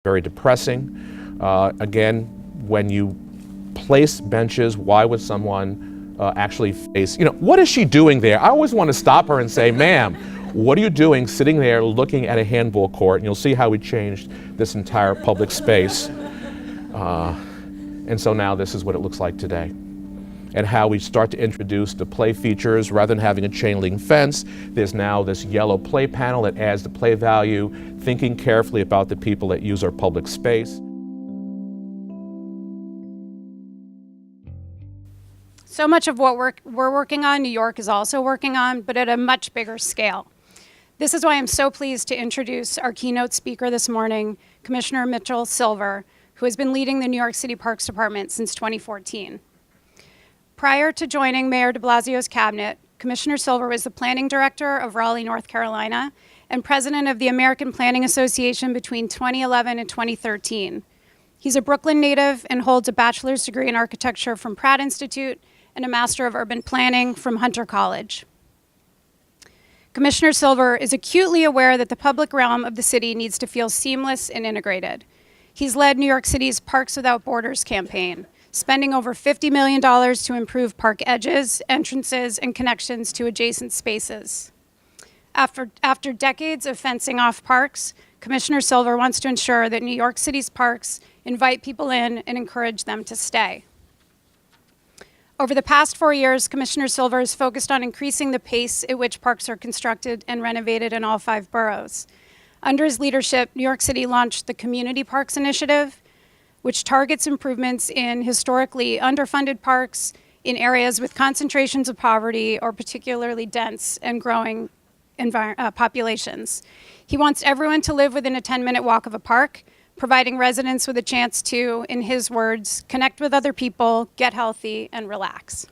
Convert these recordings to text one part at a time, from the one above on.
very depressing. Again, when you place benches, why would someone actually face, what is she doing there? I always want to stop her and say, ma'am, what are you doing sitting there looking at a handball court? And you'll see how we changed this entire public space. And so now this is what it looks like today. And how we start to introduce the play features. Rather than having a chain link fence, there's now this yellow play panel that adds the play value, thinking carefully about the people that use our public space. So much of what we're working on, New York is also working on, but at a much bigger scale. This is why I'm so pleased to introduce our keynote speaker this morning, Commissioner Mitchell Silver, who has been leading the New York City Parks Department since 2014. Prior to joining Mayor de Blasio's cabinet, Commissioner Silver was the planning director of Raleigh, North Carolina, and president of the American Planning Association between 2011 and 2013. He's a Brooklyn native and holds a bachelor's degree in architecture from Pratt Institute and a Master of Urban Planning from Hunter College. Commissioner Silver is acutely aware that the public realm of the city needs to feel seamless and integrated. He's led New York City's Parks Without Borders campaign, spending over $50 million to improve park edges, entrances, and connections to adjacent spaces. After decades of fencing off parks, Commissioner Silver wants to ensure that New York City's parks invite people in and encourage them to stay. Over the past 4 years, Commissioner Silver has focused on increasing the pace at which parks are constructed and renovated in all 5 boroughs. Under his leadership, New York City launched the Community Parks Initiative, which targets improvements in historically underfunded parks in areas with concentrations of poverty or particularly dense and growing populations. He wants everyone to live within a 10-minute walk of a park, providing residents with a chance to, in his words, connect with other people, get healthy, and relax.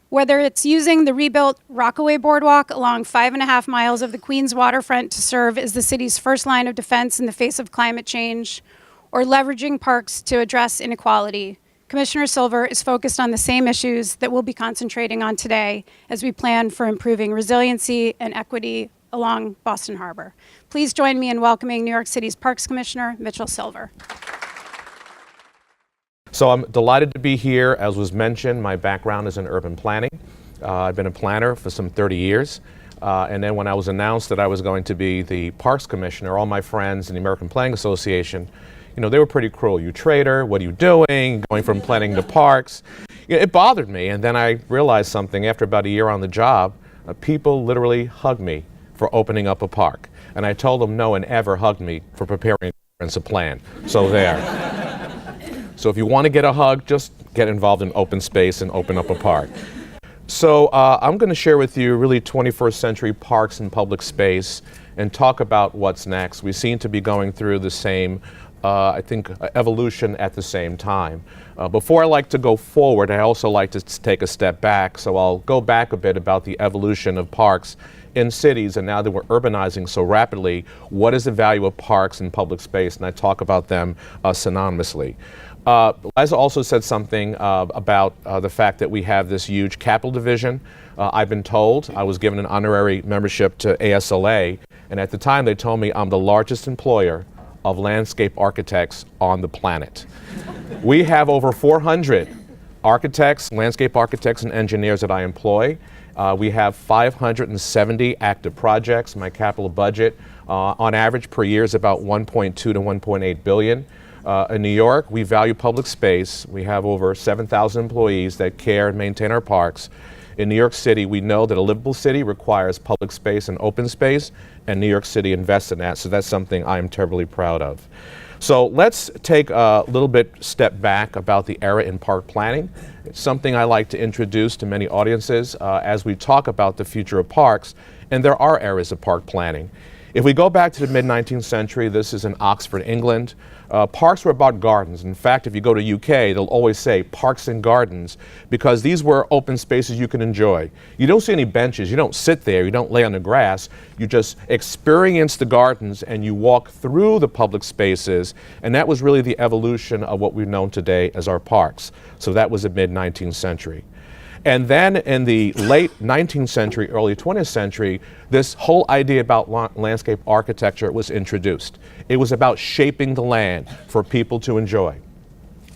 Whether it's using the rebuilt Rockaway Boardwalk along 5.5 miles of the Queens waterfront to serve as the city's first line of defense in the face of climate change, or leveraging parks to address inequality, Commissioner Silver is focused on the same issues that we'll be concentrating on today as we plan for improving resiliency and equity along Boston Harbor. Please join me in welcoming New York City's Parks Commissioner, Mitchell Silver. So I'm delighted to be here. As was mentioned, my background is in urban planning. I've been a planner for some 30 years. And then when I was announced that I was going to be the Parks Commissioner, all my friends in the American Planning Association, they were pretty cruel. You traitor, what are you doing? Going from planning to parks. It bothered me. And then I realized something after about a year on the job. People literally hugged me for opening up a park. And I told them no and ever hugged me for preparing a comprehensive plan. So there. So if you want to get a hug, just get involved in open space and open up a park. So I'm going to share with you really 21st century parks and public space and talk about what's next. We seem to be going through the same evolution at the same time. Before I like to go forward, I also like to take a step back. So I'll go back a bit about the evolution of parks in cities, and now that we're urbanizing so rapidly, what is the value of parks and public space? And I talk about them synonymously. Liza also said something about the fact that we have this huge capital division. I've been told, I was given an honorary membership to ASLA, and at the time they told me I'm the largest employer of landscape architects on the planet. We have over 400 architects, landscape architects and engineers that I employ. We have 570 active projects. My capital budget on average per year is about 1.2 to 1.8 billion. In New York, we value public space. We have over 7,000 employees that care and maintain our parks. In New York City, we know that a livable city requires public space and open space, and New York City invests in that, so that's something I am terribly proud of. So let's take a little bit step back about the era in park planning. It's something I like to introduce to many audiences as we talk about the future of parks, and there are eras of park planning. If we go back to the mid-19th century, this is in Oxford, England, parks were about gardens. In fact, if you go to UK, they'll always say parks and gardens because these were open spaces you can enjoy. You don't see any benches, you don't sit there, you don't lay on the grass, you just experience the gardens and you walk through the public spaces, and that was really the evolution of what we've known today as our parks. So that was the mid-19th century. And then in the late 19th century, early 20th century, this whole idea about landscape architecture was introduced. It was about shaping the land for people to enjoy.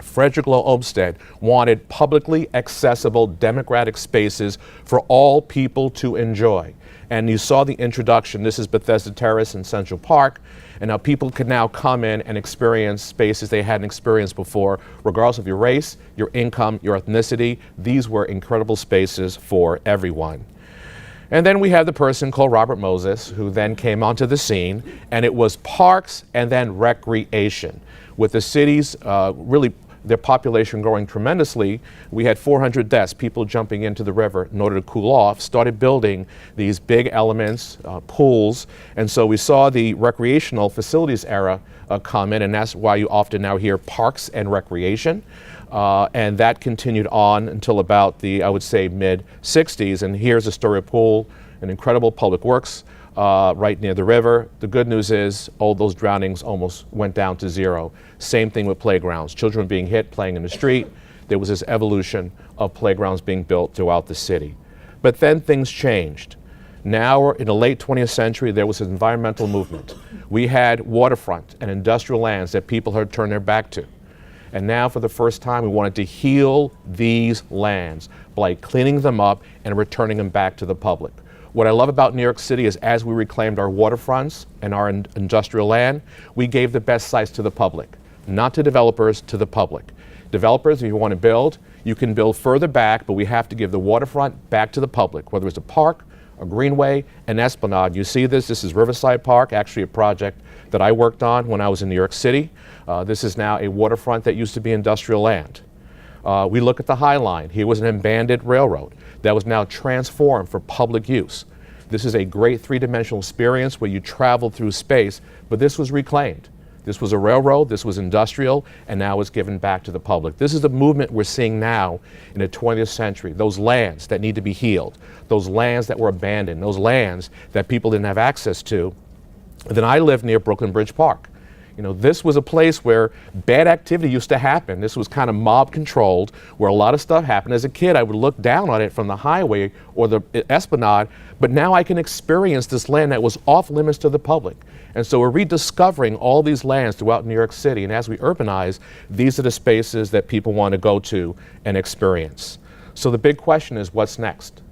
Frederick Law Olmsted wanted publicly accessible democratic spaces for all people to enjoy. And you saw the introduction. This is Bethesda Terrace in Central Park. And now people can now come in and experience spaces they hadn't experienced before, regardless of your race, your income, your ethnicity. These were incredible spaces for everyone. And then we have the person called Robert Moses, who then came onto the scene, and it was parks and then recreation. With the cities really their population growing tremendously, we had 400 deaths, people jumping into the river in order to cool off, started building these big elements, pools, and so we saw the recreational facilities era come in, and that's why you often now hear parks and recreation. And that continued on until about the, I would say, mid-60s, and here's Astoria Pool, an incredible public works right near the river. The good news is all those drownings almost went down to zero. Same thing with playgrounds. Children were being hit playing in the street. There was this evolution of playgrounds being built throughout the city. But then things changed. Now, in the late 20th century, there was an environmental movement. We had waterfront and industrial lands that people had turned their back to. And now, for the first time, we wanted to heal these lands by cleaning them up and returning them back to the public. What I love about New York City is as we reclaimed our waterfronts and our industrial land, we gave the best sites to the public, not to developers, to the public. Developers, if you want to build, you can build further back, but we have to give the waterfront back to the public, whether it's a park, a greenway, an esplanade. You see this is Riverside Park, actually a project that I worked on when I was in New York City. This is now a waterfront that used to be industrial land. We look at the High Line. Here was an abandoned railroad that was now transformed for public use. This is a great three-dimensional experience where you travel through space, but this was reclaimed. This was a railroad, this was industrial, and now it's given back to the public. This is the movement we're seeing now in the 20th century. Those lands that need to be healed, those lands that were abandoned, those lands that people didn't have access to. And then I lived near Brooklyn Bridge Park. You know, this was a place where bad activity used to happen. This was kind of mob controlled, where a lot of stuff happened. As a kid, I would look down on it from the highway or the esplanade, but now I can experience this land that was off limits to the public. And so we're rediscovering all these lands throughout New York City, and as we urbanize, these are the spaces that people want to go to and experience. So the big question is, what's next?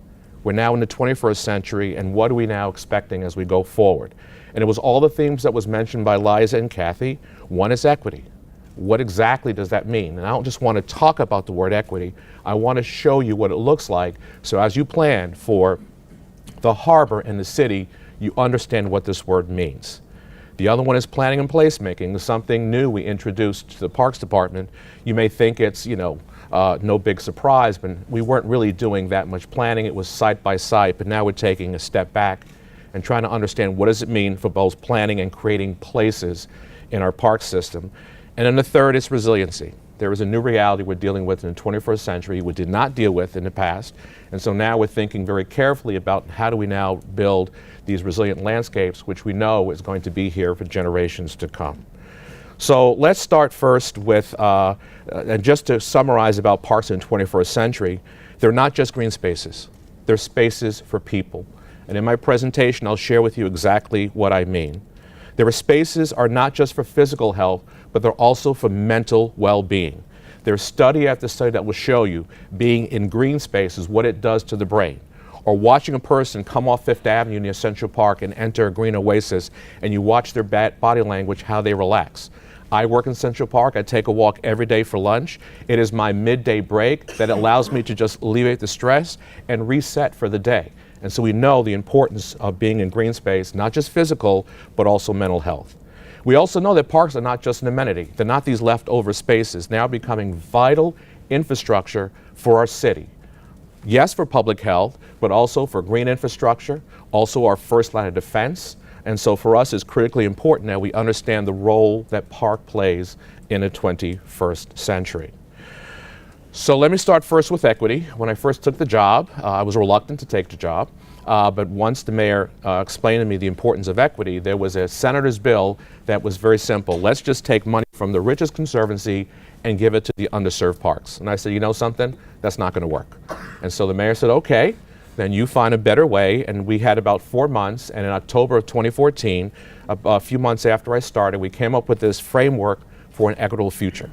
We're now in the 21st century, and what are we now expecting as we go forward? And it was all the themes that was mentioned by Liza and Kathy. One is equity. What exactly does that mean? And I don't just want to talk about the word equity. I want to show you what it looks like, so as you plan for the harbor and the city, you understand what this word means. The other one is planning and placemaking. It's something new we introduced to the Parks Department. You may think it's, no big surprise, but we weren't really doing that much planning. It was site by site, but now we're taking a step back and trying to understand what does it mean for both planning and creating places in our park system. And then the third is resiliency. There is a new reality we're dealing with in the 21st century we did not deal with in the past. And so now we're thinking very carefully about how do we now build these resilient landscapes, which we know is going to be here for generations to come. So let's start first with, and just to summarize about parks in the 21st century, they're not just green spaces. They're spaces for people. And in my presentation, I'll share with you exactly what I mean. Their spaces are not just for physical health, but they're also for mental well-being. There's study after study that will show you being in green spaces, what it does to the brain. Or watching a person come off Fifth Avenue near Central Park and enter a green oasis, and you watch their body language, how they relax. I work in Central Park. I take a walk every day for lunch. It is my midday break that allows me to just alleviate the stress and reset for the day. And so we know the importance of being in green space, not just physical, but also mental health. We also know that parks are not just an amenity. They're not these leftover spaces. They're now becoming vital infrastructure for our city. Yes, for public health, but also for green infrastructure, also our first line of defense. And so for us, it's critically important that we understand the role that park plays in the 21st century. So let me start first with equity. When I first took the job, I was reluctant to take the job, but once the mayor explained to me the importance of equity, there was a senator's bill that was very simple. Let's just take money from the richest conservancy and give it to the underserved parks. And I said, you know something? That's not going to work. And so the mayor said, okay, then you find a better way. And we had about 4 months. And in October of 2014, a few months after I started, we came up with this framework for an equitable future.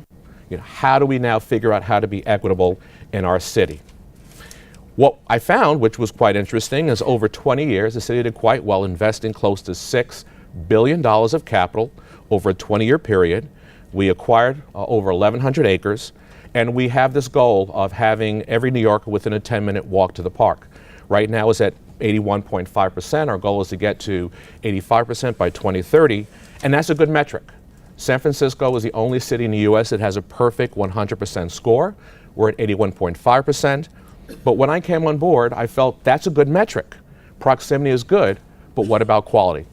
You know, how do we now figure out how to be equitable in our city? What I found, which was quite interesting, is over 20 years, the city did quite well, investing close to $6 billion of capital over a 20-year period. We acquired over 1,100 acres, and we have this goal of having every New Yorker within a 10-minute walk to the park. Right now it's at 81.5%. Our goal is to get to 85% by 2030, and that's a good metric. San Francisco is the only city in the U.S. that has a perfect 100% score. We're at 81.5%. But when I came on board, I felt that's a good metric. Proximity is good, but what about quality?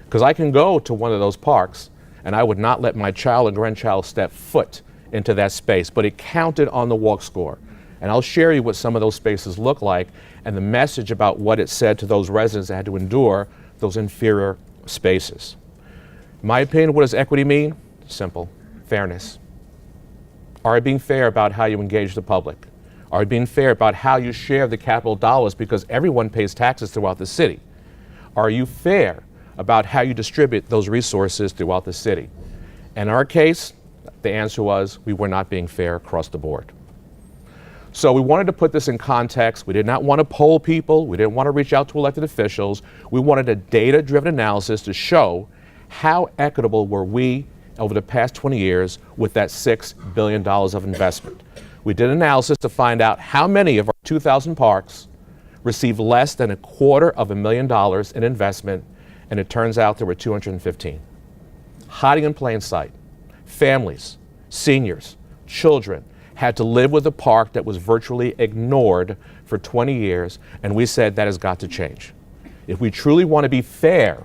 Because I can go to one of those parks, and I would not let my child and grandchild step foot into that space, but it counted on the walk score. And I'll share you what some of those spaces look like and the message about what it said to those residents that had to endure those inferior spaces. In my opinion, what does equity mean? Simple. Fairness. Are you being fair about how you engage the public? Are you being fair about how you share the capital dollars, because everyone pays taxes throughout the city? Are you fair about how you distribute those resources throughout the city? In our case, the answer was we were not being fair across the board. So we wanted to put this in context. We did not want to poll people. We didn't want to reach out to elected officials. We wanted a data-driven analysis to show how equitable were we over the past 20 years with that $6 billion of investment. We did an analysis to find out how many of our 2,000 parks received less than $250,000 in investment, and it turns out there were 215. Hiding in plain sight. Families, seniors, children had to live with a park that was virtually ignored for 20 years, and we said that has got to change. If we truly want to be fair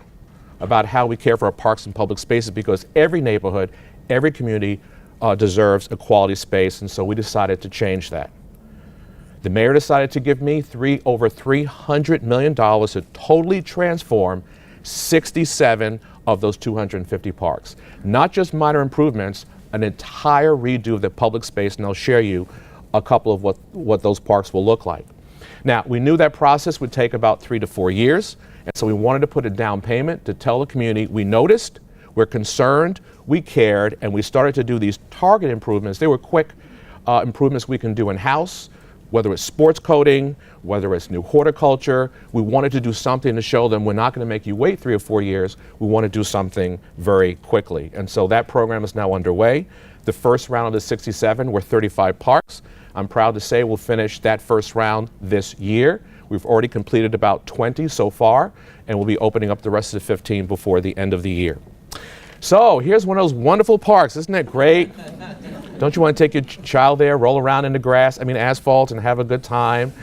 about how we care for our parks and public spaces, because every neighborhood, every community deserves a quality space, and so we decided to change that. The mayor decided to give me over $300 million to totally transform 67 of those 250 parks. Not just minor improvements, an entire redo of the public space, and I'll share you a couple of what those parks will look like. Now, we knew that process would take about 3 to 4 years, and so we wanted to put a down payment to tell the community we noticed, we're concerned, we cared, and we started to do these target improvements. They were quick improvements we can do in-house, whether it's sports coating, whether it's new horticulture. We wanted to do something to show them we're not going to make you wait 3 or 4 years. We want to do something very quickly. And so that program is now underway. The first round of the 67 were 35 parks. I'm proud to say we'll finish that first round this year. We've already completed about 20 so far, and we'll be opening up the rest of the 15 before the end of the year. So here's one of those wonderful parks. Isn't that great? Don't you want to take your child there, roll around in the grass, asphalt, and have a good time?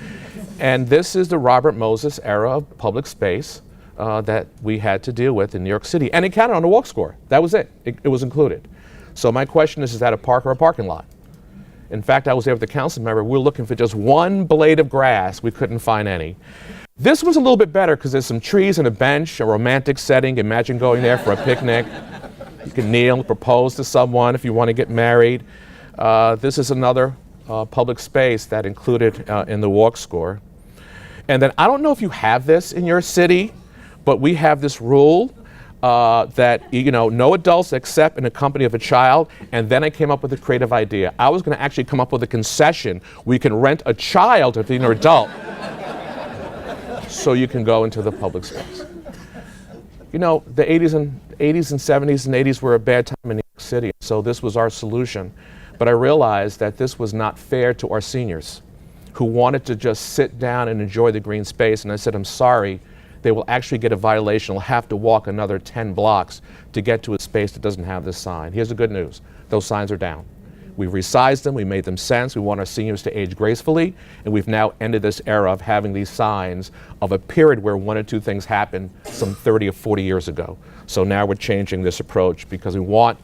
And this is the Robert Moses era of public space that we had to deal with in New York City. And it counted on the walk score. That was it. It was included. So my question is that a park or a parking lot? In fact, I was there with the council member. We were looking for just one blade of grass. We couldn't find any. This was a little bit better because there's some trees and a bench, a romantic setting. Imagine going there for a picnic. You can kneel, propose to someone if you want to get married. This is another public space that included in the walk score. And then I don't know if you have this in your city, but we have this rule that, no adults except in the company of a child. And then I came up with a creative idea. I was going to actually come up with a concession. We can rent a child if you're an adult so you can go into the public space. The 80s and 70s and 80s were a bad time in New York City, so this was our solution. But I realized that this was not fair to our seniors who wanted to just sit down and enjoy the green space. And I said, I'm sorry, they will actually get a violation. They'll have to walk another 10 blocks to get to a space that doesn't have this sign. Here's the good news. Those signs are down. We've resized them. We made them sense. We want our seniors to age gracefully. And we've now ended this era of having these signs of a period where 1 or 2 things happened some 30 or 40 years ago. So now we're changing this approach because we want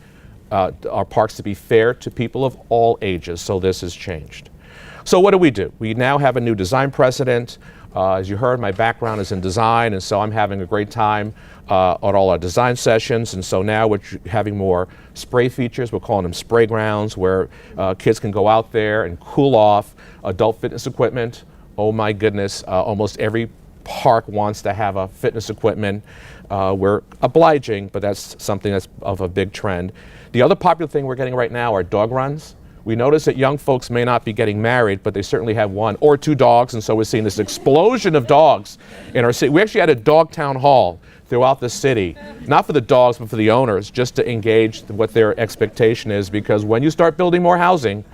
our parks to be fair to people of all ages. So this has changed. So what do? We now have a new design precedent. As you heard, my background is in design, and so I'm having a great time on all our design sessions. And so now we're having more spray features. We're calling them spray grounds, where kids can go out there and cool off. Adult fitness equipment. Oh my goodness, almost every park wants to have a fitness equipment. We're obliging, but that's something that's of a big trend. The other popular thing we're getting right now are dog runs. We notice that young folks may not be getting married, but they certainly have 1 or 2 dogs, and so we're seeing this explosion of dogs in our city. We actually had a dog town hall throughout the city, not for the dogs, but for the owners, just to engage what their expectation is, because when you start building more housing,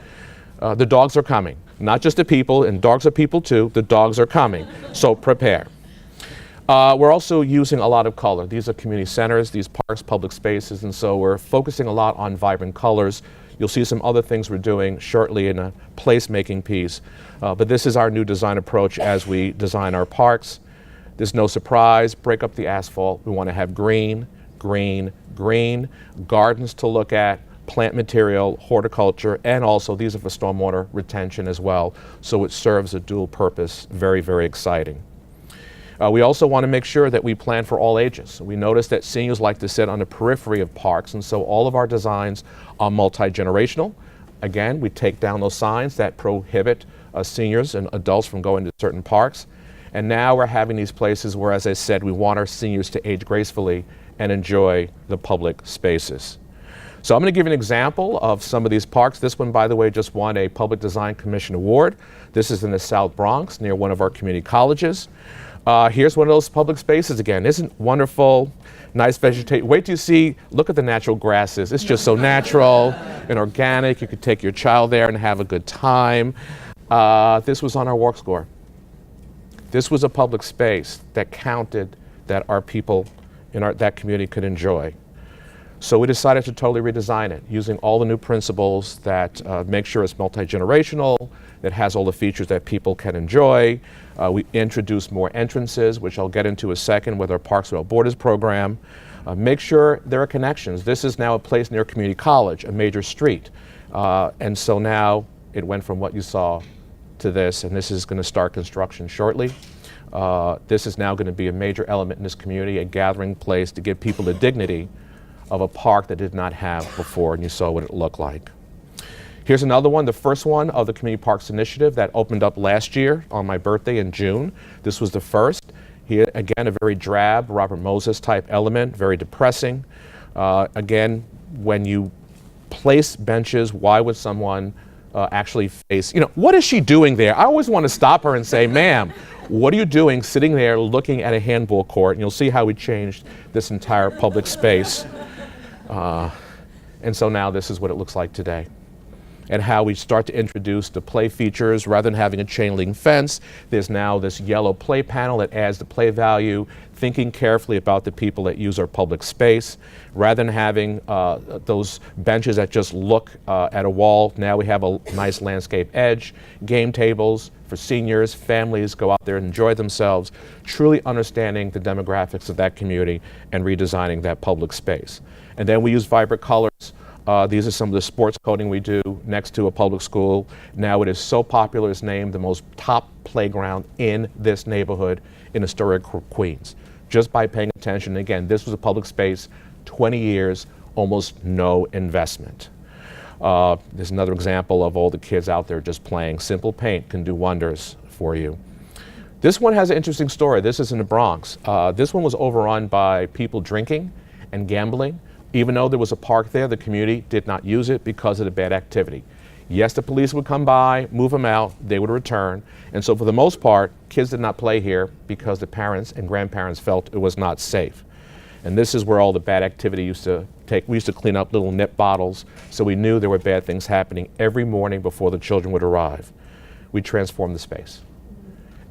the dogs are coming. Not just the people, and dogs are people too, the dogs are coming, so prepare. We're also using a lot of color. These are community centers, these parks, public spaces, and so we're focusing a lot on vibrant colors. You'll see some other things we're doing shortly in a placemaking piece, but this is our new design approach as we design our parks. There's no surprise, break up the asphalt. We want to have green, green, green, gardens to look at, plant material, horticulture, and also these are for stormwater retention as well, so it serves a dual purpose. Very, very exciting. We also want to make sure that we plan for all ages. We notice that seniors like to sit on the periphery of parks, and so all of our designs are multi-generational. Again, we take down those signs that prohibit seniors and adults from going to certain parks. And now we're having these places where, as I said, we want our seniors to age gracefully and enjoy the public spaces. So I'm going to give you an example of some of these parks. This one, by the way, just won a Public Design Commission Award. This is in the South Bronx near one of our community colleges. Here's one of those public spaces again. Isn't wonderful? Nice vegetation. Wait till you see, look at the natural grasses. It's just so natural and organic. You could take your child there and have a good time. This was on our walk score. This was a public space that counted that our people in that community could enjoy. So we decided to totally redesign it using all the new principles that make sure it's multi-generational, that has all the features that people can enjoy. We introduced more entrances, which I'll get into a second with our Parks Without Borders program. Make sure there are connections. This is now a place near community college, a major street. And so now it went from what you saw to this, and this is going to start construction shortly. This is now going to be a major element in this community, a gathering place to give people the dignity of a park that did not have before, and you saw what it looked like. Here's another one, the first one of the Community Parks Initiative that opened up last year on my birthday in June. This was the first. Here, again, a very drab Robert Moses type element, very depressing. Again, when you place benches, why would someone actually face, what is she doing there? I always want to stop her and say, ma'am, what are you doing sitting there looking at a handball court? And you'll see how we changed this entire public space. And so now this is what it looks like today. And how we start to introduce the play features. Rather than having a chain link fence, there's now this yellow play panel that adds the play value, thinking carefully about the people that use our public space. Rather than having those benches that just look at a wall, now we have a nice landscape edge, game tables for seniors, families go out there and enjoy themselves, truly understanding the demographics of that community and redesigning that public space. And then we use vibrant colors. These are some of the sports coding we do next to a public school. Now it is so popular, it's named the most top playground in this neighborhood in historic Queens. Just by paying attention, again, this was a public space, 20 years, almost no investment. There's another example of all the kids out there just playing. Simple paint can do wonders for you. This one has an interesting story. This is in the Bronx. This one was overrun by people drinking and gambling. Even though there was a park there, the community did not use it because of the bad activity. Yes, the police would come by, move them out, they would return. And so for the most part, kids did not play here because the parents and grandparents felt it was not safe. And this is where all the bad activity used to take. We used to clean up little nip bottles, so we knew there were bad things happening every morning before the children would arrive. We transformed the space.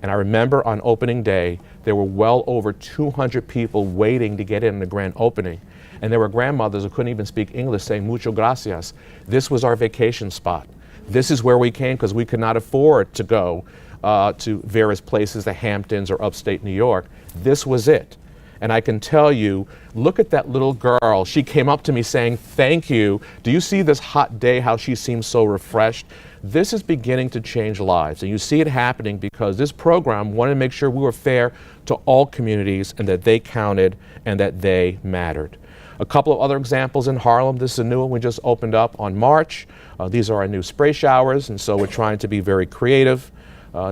And I remember on opening day, there were well over 200 people waiting to get in the grand opening. And there were grandmothers who couldn't even speak English saying, mucho gracias. This was our vacation spot. This is where we came because we could not afford to go to various places, the Hamptons or upstate New York. This was it. And I can tell you, look at that little girl. She came up to me saying, thank you. Do you see this hot day, how she seems so refreshed? This is beginning to change lives, and you see it happening because this program wanted to make sure we were fair to all communities and that they counted and that they mattered. A couple of other examples in Harlem. This is a new one we just opened up on March. These are our new spray showers, and so we're trying to be very creative.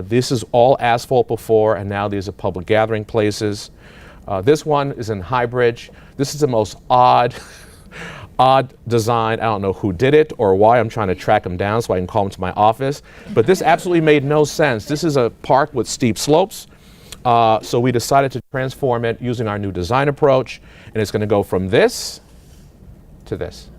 This is all asphalt before, and now these are public gathering places. This one is in High Bridge. This is the most odd design. I don't know who did it or why. I'm trying to track them down so I can call them to my office. But this absolutely made no sense. This is a park with steep slopes. So we decided to transform it using our new design approach, and it's going to go from this to this.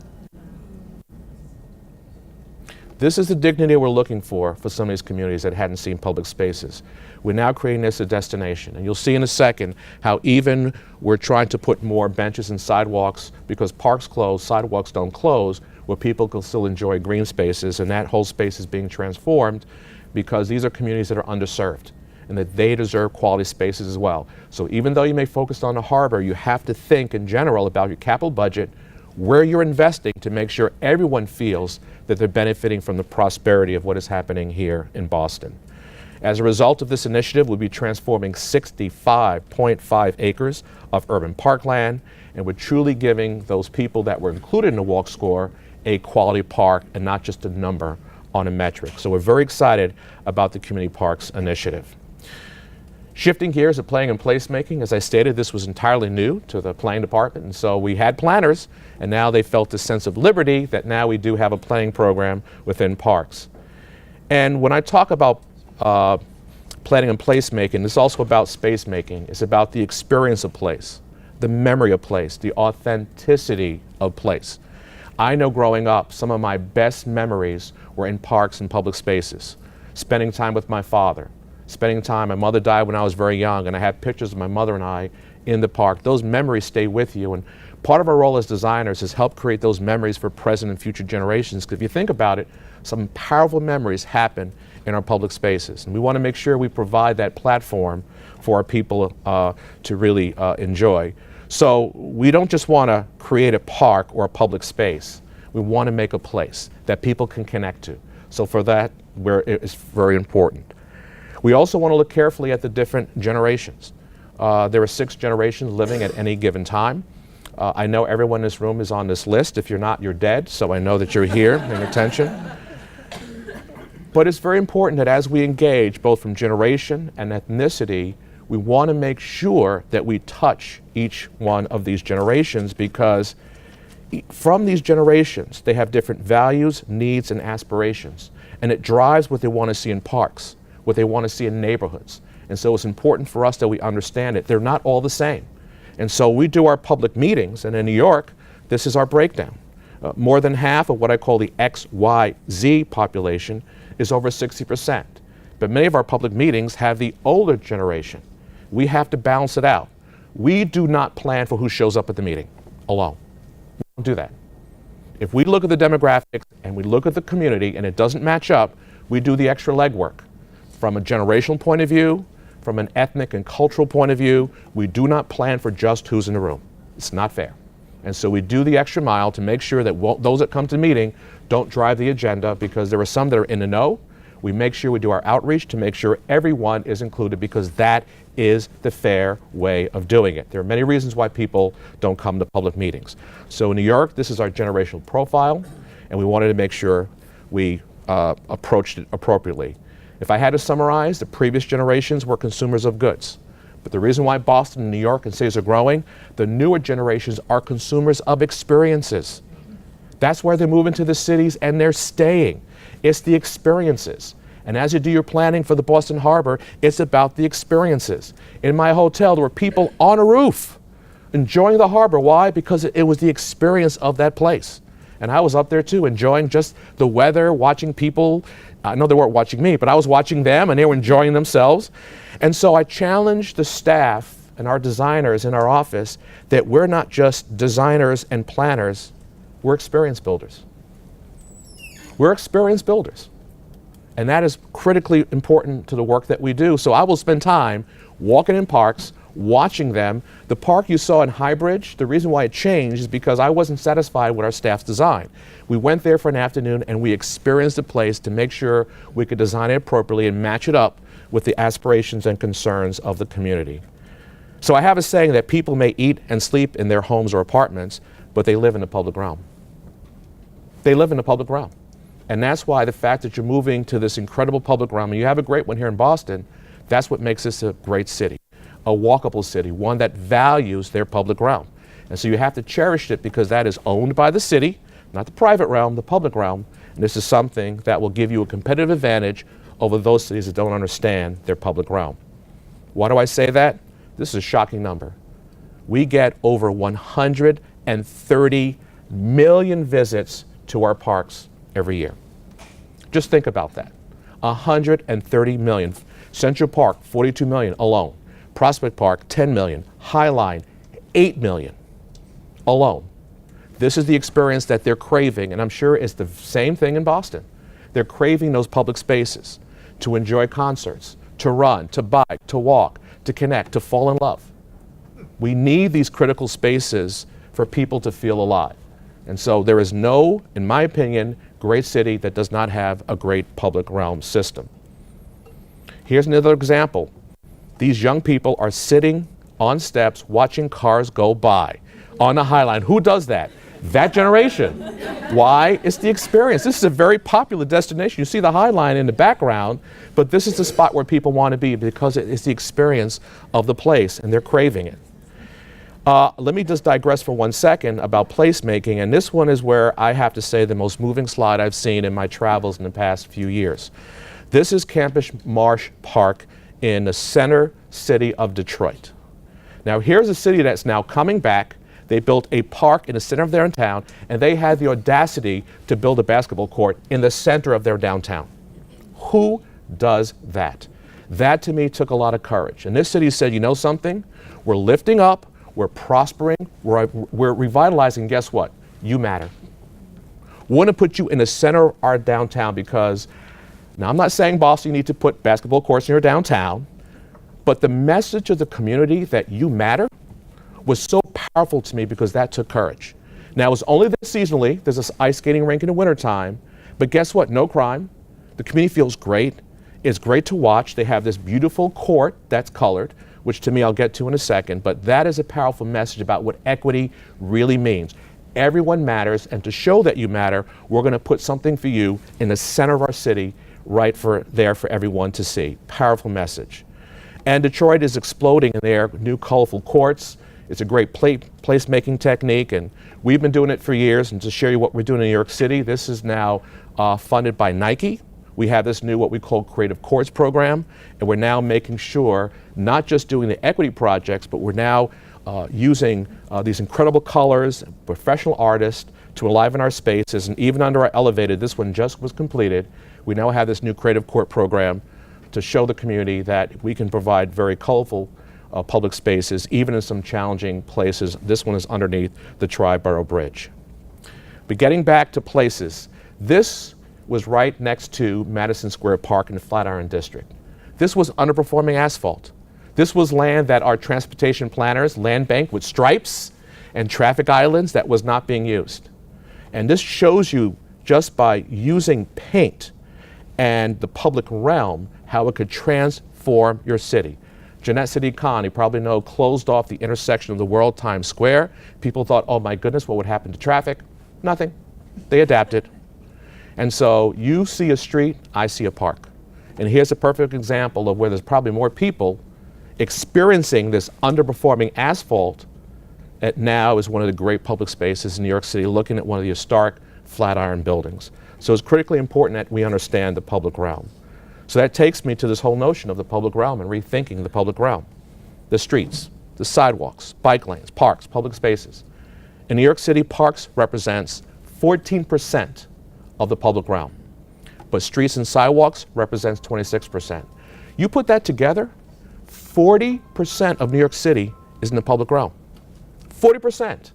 This is the dignity we're looking for some of these communities that hadn't seen public spaces. We're now creating this as a destination, and you'll see in a second how even we're trying to put more benches and sidewalks because parks close, sidewalks don't close, where people can still enjoy green spaces, and that whole space is being transformed because these are communities that are underserved and that they deserve quality spaces as well. So even though you may focus on the harbor, you have to think in general about your capital budget, where you're investing to make sure everyone feels that they're benefiting from the prosperity of what is happening here in Boston. As a result of this initiative, we'll be transforming 65.5 acres of urban parkland, and we're truly giving those people that were included in the walk score a quality park and not just a number on a metric. So we're very excited about the Community Parks Initiative. Shifting gears to planning and placemaking, as I stated, this was entirely new to the planning department, and so we had planners, and now they felt a sense of liberty that now we do have a planning program within parks. And when I talk about planning and placemaking, it's also about space making. It's about the experience of place, the memory of place, the authenticity of place. I know growing up, some of my best memories were in parks and public spaces, spending time with my father, spending time. My mother died when I was very young, and I have pictures of my mother and I in the park. Those memories stay with you, and part of our role as designers is help create those memories for present and future generations, because if you think about it, some powerful memories happen in our public spaces, and we want to make sure we provide that platform for our people to really enjoy. So we don't just want to create a park or a public space. We want to make a place that people can connect to. So for that, it's very important. We also want to look carefully at the different generations. There are 6 generations living at any given time. I know everyone in this room is on this list. If you're not, you're dead, so I know that you're here, paying attention. But it's very important that as we engage, both from generation and ethnicity, we want to make sure that we touch each one of these generations, because from these generations, they have different values, needs, and aspirations. And it drives what they want to see in parks, what they want to see in neighborhoods. And so it's important for us that we understand it. They're not all the same. And so we do our public meetings, and in New York, this is our breakdown. More than half of what I call the XYZ population is over 60%. But many of our public meetings have the older generation. We have to balance it out. We do not plan for who shows up at the meeting alone. We don't do that. If we look at the demographics and we look at the community and it doesn't match up, we do the extra legwork. From a generational point of view, from an ethnic and cultural point of view, we do not plan for just who's in the room. It's not fair. And so we do the extra mile to make sure that those that come to the meeting don't drive the agenda, because there are some that are in the know. We make sure we do our outreach to make sure everyone is included, because that is the fair way of doing it. There are many reasons why people don't come to public meetings. So in New York, this is our generational profile, and we wanted to make sure we approached it appropriately. If I had to summarize, the previous generations were consumers of goods. But the reason why Boston and New York and cities are growing, the newer generations are consumers of experiences. That's why they're moving to the cities and they're staying. It's the experiences. And as you do your planning for the Boston Harbor, it's about the experiences. In my hotel, there were people on a roof enjoying the harbor. Why? Because it was the experience of that place. And I was up there too, enjoying just the weather, watching people. I know they weren't watching me, but I was watching them and they were enjoying themselves. And so I challenged the staff and our designers in our office that we're not just designers and planners, we're experience builders. We're experience builders. And that is critically important to the work that we do. So I will spend time walking in parks, watching them. The park you saw in Highbridge, the reason why it changed is because I wasn't satisfied with our staff's design. We went there for an afternoon and we experienced the place to make sure we could design it appropriately and match it up with the aspirations and concerns of the community. So I have a saying that people may eat and sleep in their homes or apartments, but they live in the public realm. They live in the public realm. And that's why the fact that you're moving to this incredible public realm, and you have a great one here in Boston, that's what makes this a great city, a walkable city, one that values their public realm. And so you have to cherish it because that is owned by the city, not the private realm, the public realm. And this is something that will give you a competitive advantage over those cities that don't understand their public realm. Why do I say that? This is a shocking number. We get over 130 million visits to our parks every year. Just think about that. 130 million. Central Park, 42 million alone. Prospect Park, 10 million. Highline, 8 million alone. This is the experience that they're craving, and I'm sure it's the same thing in Boston. They're craving those public spaces to enjoy concerts, to run, to bike, to walk, to connect, to fall in love. We need these critical spaces for people to feel alive. And so there is no, in my opinion, great city that does not have a great public realm system. Here's another example. These young people are sitting on steps watching cars go by on the High Line. Who does that? That generation. Why? It's the experience. This is a very popular destination. You see the High Line in the background, but this is the spot where people want to be because it's the experience of the place and they're craving it. Let me just digress for 1 second about placemaking, and this one is where I have to say the most moving slide I've seen in my travels in the past few years. This is Campus Marsh Park in the center city of Detroit. Now here's a city that's now coming back. They built a park in the center of their town, and they had the audacity to build a basketball court in the center of their downtown. Who does that? That to me took a lot of courage. And this city said, you know something? We're lifting up, we're prospering, we're revitalizing. Guess what? You matter. We want to put you in the center of our downtown because, now I'm not saying Boston, you need to put basketball courts in your downtown, but the message of the community that you matter was so powerful to me because that took courage. Now, it's only this seasonally. There's this ice skating rink in the wintertime, but guess what? No crime. The community feels great. It's great to watch. They have this beautiful court that's colored, which to me I'll get to in a second, but that is a powerful message about what equity really means. Everyone matters, and to show that you matter, we're going to put something for you in the center of our city, right there for everyone to see. Powerful message. And Detroit is exploding in their new colorful courts. It's a great placemaking technique, and we've been doing it for years. And to show you what we're doing in New York City, this is now funded by Nike. We have this new, what we call Creative Courts program, and we're now making sure, not just doing the equity projects, but we're now using these incredible colors, professional artists to enliven our spaces. And even under our elevated, this one just was completed, we now have this new Creative Court program to show the community that we can provide very colorful public spaces, even in some challenging places. This one is underneath the Tri-Borough Bridge. But getting back to places, this was right next to Madison Square Park in the Flatiron District. This was underperforming asphalt. This was land that our transportation planners land banked with stripes and traffic islands that was not being used. And this shows you, just by using paint and the public realm, how it could transform your city. Jeanette City Con, you probably know, closed off the intersection of the World Times Square. People thought, oh my goodness, what would happen to traffic? Nothing. They adapted. And so you see a street, I see a park. And here's a perfect example of where there's probably more people experiencing this underperforming asphalt that now is one of the great public spaces in New York City, looking at one of the historic Flatiron buildings. So it's critically important that we understand the public realm. So that takes me to this whole notion of the public realm and rethinking the public realm. The streets, the sidewalks, bike lanes, parks, public spaces. In New York City, parks represents 14% of the public realm, but streets and sidewalks represents 26%. You put that together, 40% of New York City is in the public realm. 40%.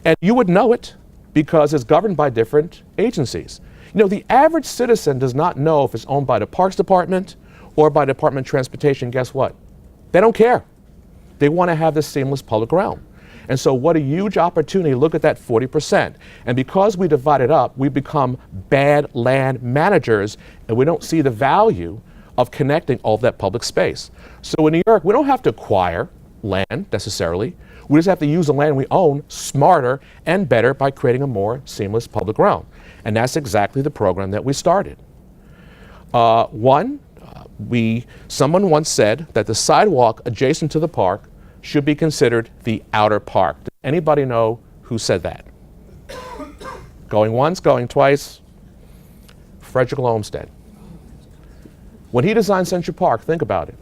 And you would know it because it's governed by different agencies. You know, the average citizen does not know if it's owned by the Parks Department or by the Department of Transportation. Guess what? They don't care. They want to have this seamless public realm. And so what a huge opportunity, look at that 40%. And because we divide it up, we become bad land managers, and we don't see the value of connecting all of that public space. So in New York, we don't have to acquire land necessarily. We just have to use the land we own smarter and better by creating a more seamless public realm. And that's exactly the program that we started. Someone once said that the sidewalk adjacent to the park should be considered the outer park. Does anybody know who said that? Going once, going twice. Frederick Olmsted. When he designed Central Park, think about it.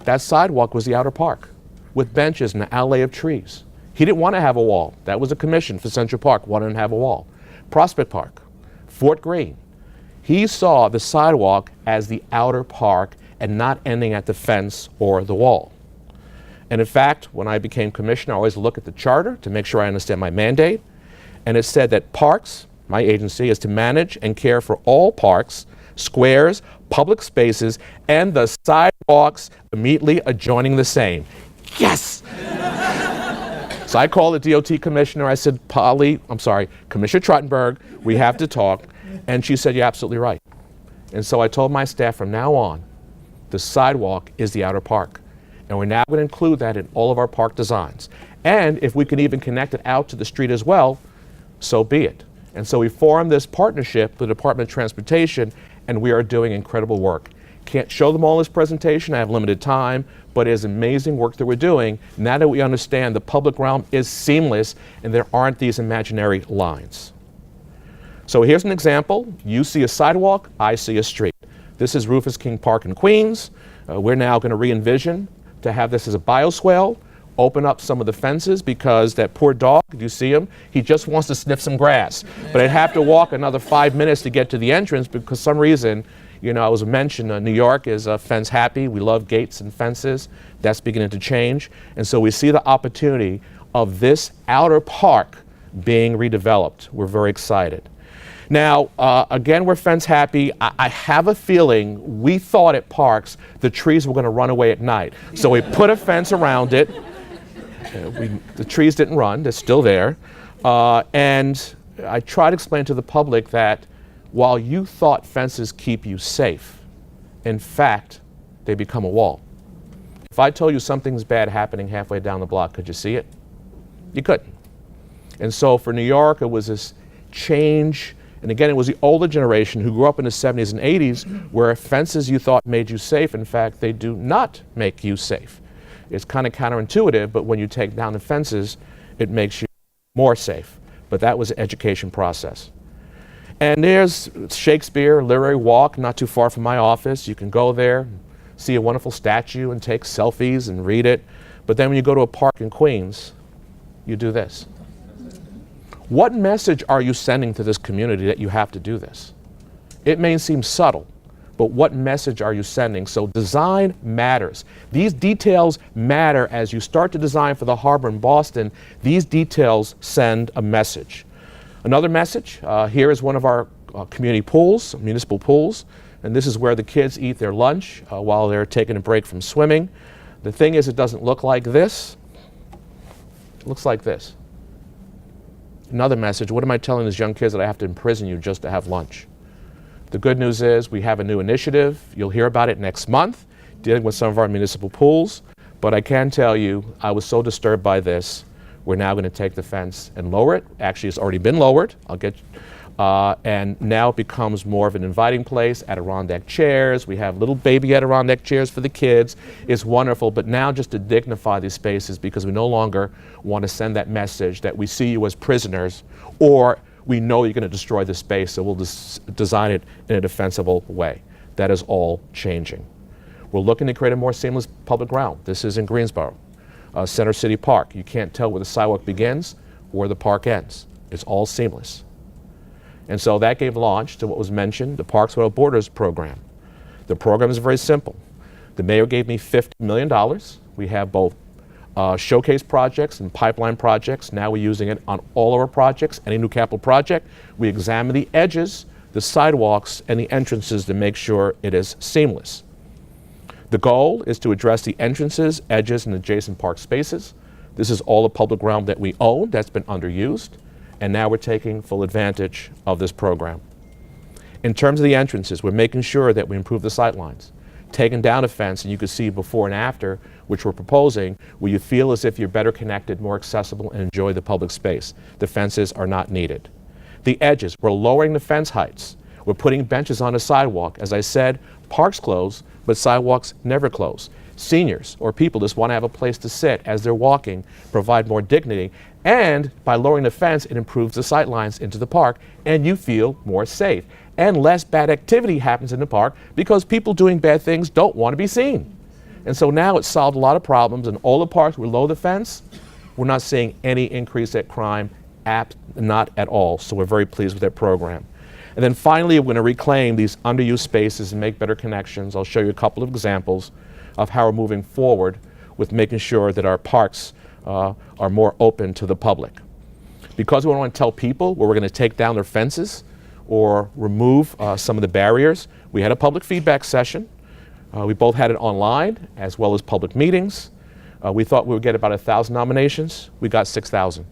That sidewalk was the outer park with benches and an alley of trees. He didn't want to have a wall. That was a commission for Central Park, wanted to have a wall. Prospect Park, Fort Greene. He saw the sidewalk as the outer park and not ending at the fence or the wall. And in fact, when I became commissioner, I always look at the charter to make sure I understand my mandate. And it said that parks, my agency, is to manage and care for all parks, squares, public spaces, and the sidewalks immediately adjoining the same. Yes! So I called the DOT commissioner. I said, Commissioner Trottenberg, we have to talk. And she said, you're absolutely right. And so I told my staff from now on, the sidewalk is the outer park. And we're now going to include that in all of our park designs. And if we can even connect it out to the street as well, so be it. And so we formed this partnership with the Department of Transportation, and we are doing incredible work. Can't show them all in this presentation, I have limited time, but it is amazing work that we're doing now that we understand the public realm is seamless and there aren't these imaginary lines. So here's an example. You see a sidewalk, I see a street. This is Rufus King Park in Queens. We're now going to re-envision to have this as a bioswale, open up some of the fences because that poor dog, do you see him? He just wants to sniff some grass. But I'd have to walk another 5 minutes to get to the entrance because some reason, you know, I was mentioned, New York is fence happy. We love gates and fences. That's beginning to change. And so we see the opportunity of this outer park being redeveloped. We're very excited. Now, again, we're fence happy. I have a feeling we thought at parks the trees were going to run away at night. So we put a fence around it. The trees didn't run. They're still there. And I try to explain to the public that while you thought fences keep you safe, in fact, they become a wall. If I told you something's bad happening halfway down the block, could you see it? You couldn't. And so for New York, it was this change. And again, it was the older generation who grew up in the 70s and 80s where fences you thought made you safe, in fact, they do not make you safe. It's kind of counterintuitive, but when you take down the fences, it makes you more safe. But that was an education process. And there's Shakespeare, Literary Walk, not too far from my office. You can go there, see a wonderful statue and take selfies and read it. But then when you go to a park in Queens, you do this. What message are you sending to this community that you have to do this? It may seem subtle, but what message are you sending? So design matters. These details matter as you start to design for the harbor in Boston. These details send a message. Another message, here is one of our community pools, municipal pools, and this is where the kids eat their lunch while they're taking a break from swimming. The thing is, it doesn't look like this. It looks like this. Another message, what am I telling these young kids that I have to imprison you just to have lunch? The good news is we have a new initiative. You'll hear about it next month, dealing with some of our municipal pools. But I can tell you, I was so disturbed by this, we're now going to take the fence and lower it. Actually, it's already been lowered. And now it becomes more of an inviting place. Adirondack chairs. We have little baby Adirondack chairs for the kids. It's wonderful. But now just to dignify these spaces, because we no longer want to send that message that we see you as prisoners, or we know you're going to destroy the space, so we'll design it in a defensible way. That is all changing. We're looking to create a more seamless public realm. This is in Greensboro, Center City Park. You can't tell where the sidewalk begins or where the park ends. It's all seamless. And so that gave launch to what was mentioned, the Parks Without Borders program. The program is very simple. The mayor gave me $50 million. We have both showcase projects and pipeline projects. Now we're using it on all of our projects. Any new capital project, we examine the edges, the sidewalks, and the entrances to make sure it is seamless. The goal is to address the entrances, edges, and adjacent park spaces. This is all the public realm that we own that's been underused, and now we're taking full advantage of this program. In terms of the entrances, we're making sure that we improve the sightlines. Taking down a fence, and you can see before and after, which we're proposing, where you feel as if you're better connected, more accessible, and enjoy the public space. The fences are not needed. The edges, we're lowering the fence heights. We're putting benches on the sidewalk. As I said, parks close, but sidewalks never close. Seniors or people just want to have a place to sit as they're walking, provide more dignity, and by lowering the fence, it improves the sight lines into the park, and you feel more safe. And less bad activity happens in the park because people doing bad things don't want to be seen. And so now it's solved a lot of problems. In all the parks we lower the fence, we're not seeing any increase at crime, not at all. So we're very pleased with that program. And then finally, we're going to reclaim these underused spaces and make better connections. I'll show you a couple of examples of how we're moving forward with making sure that our parks are more open to the public. Because we don't want to tell people where we're going to take down their fences or remove some of the barriers, we had a public feedback session. We both had it online as well as public meetings. We thought we would get about 1,000 nominations. We got 6,000.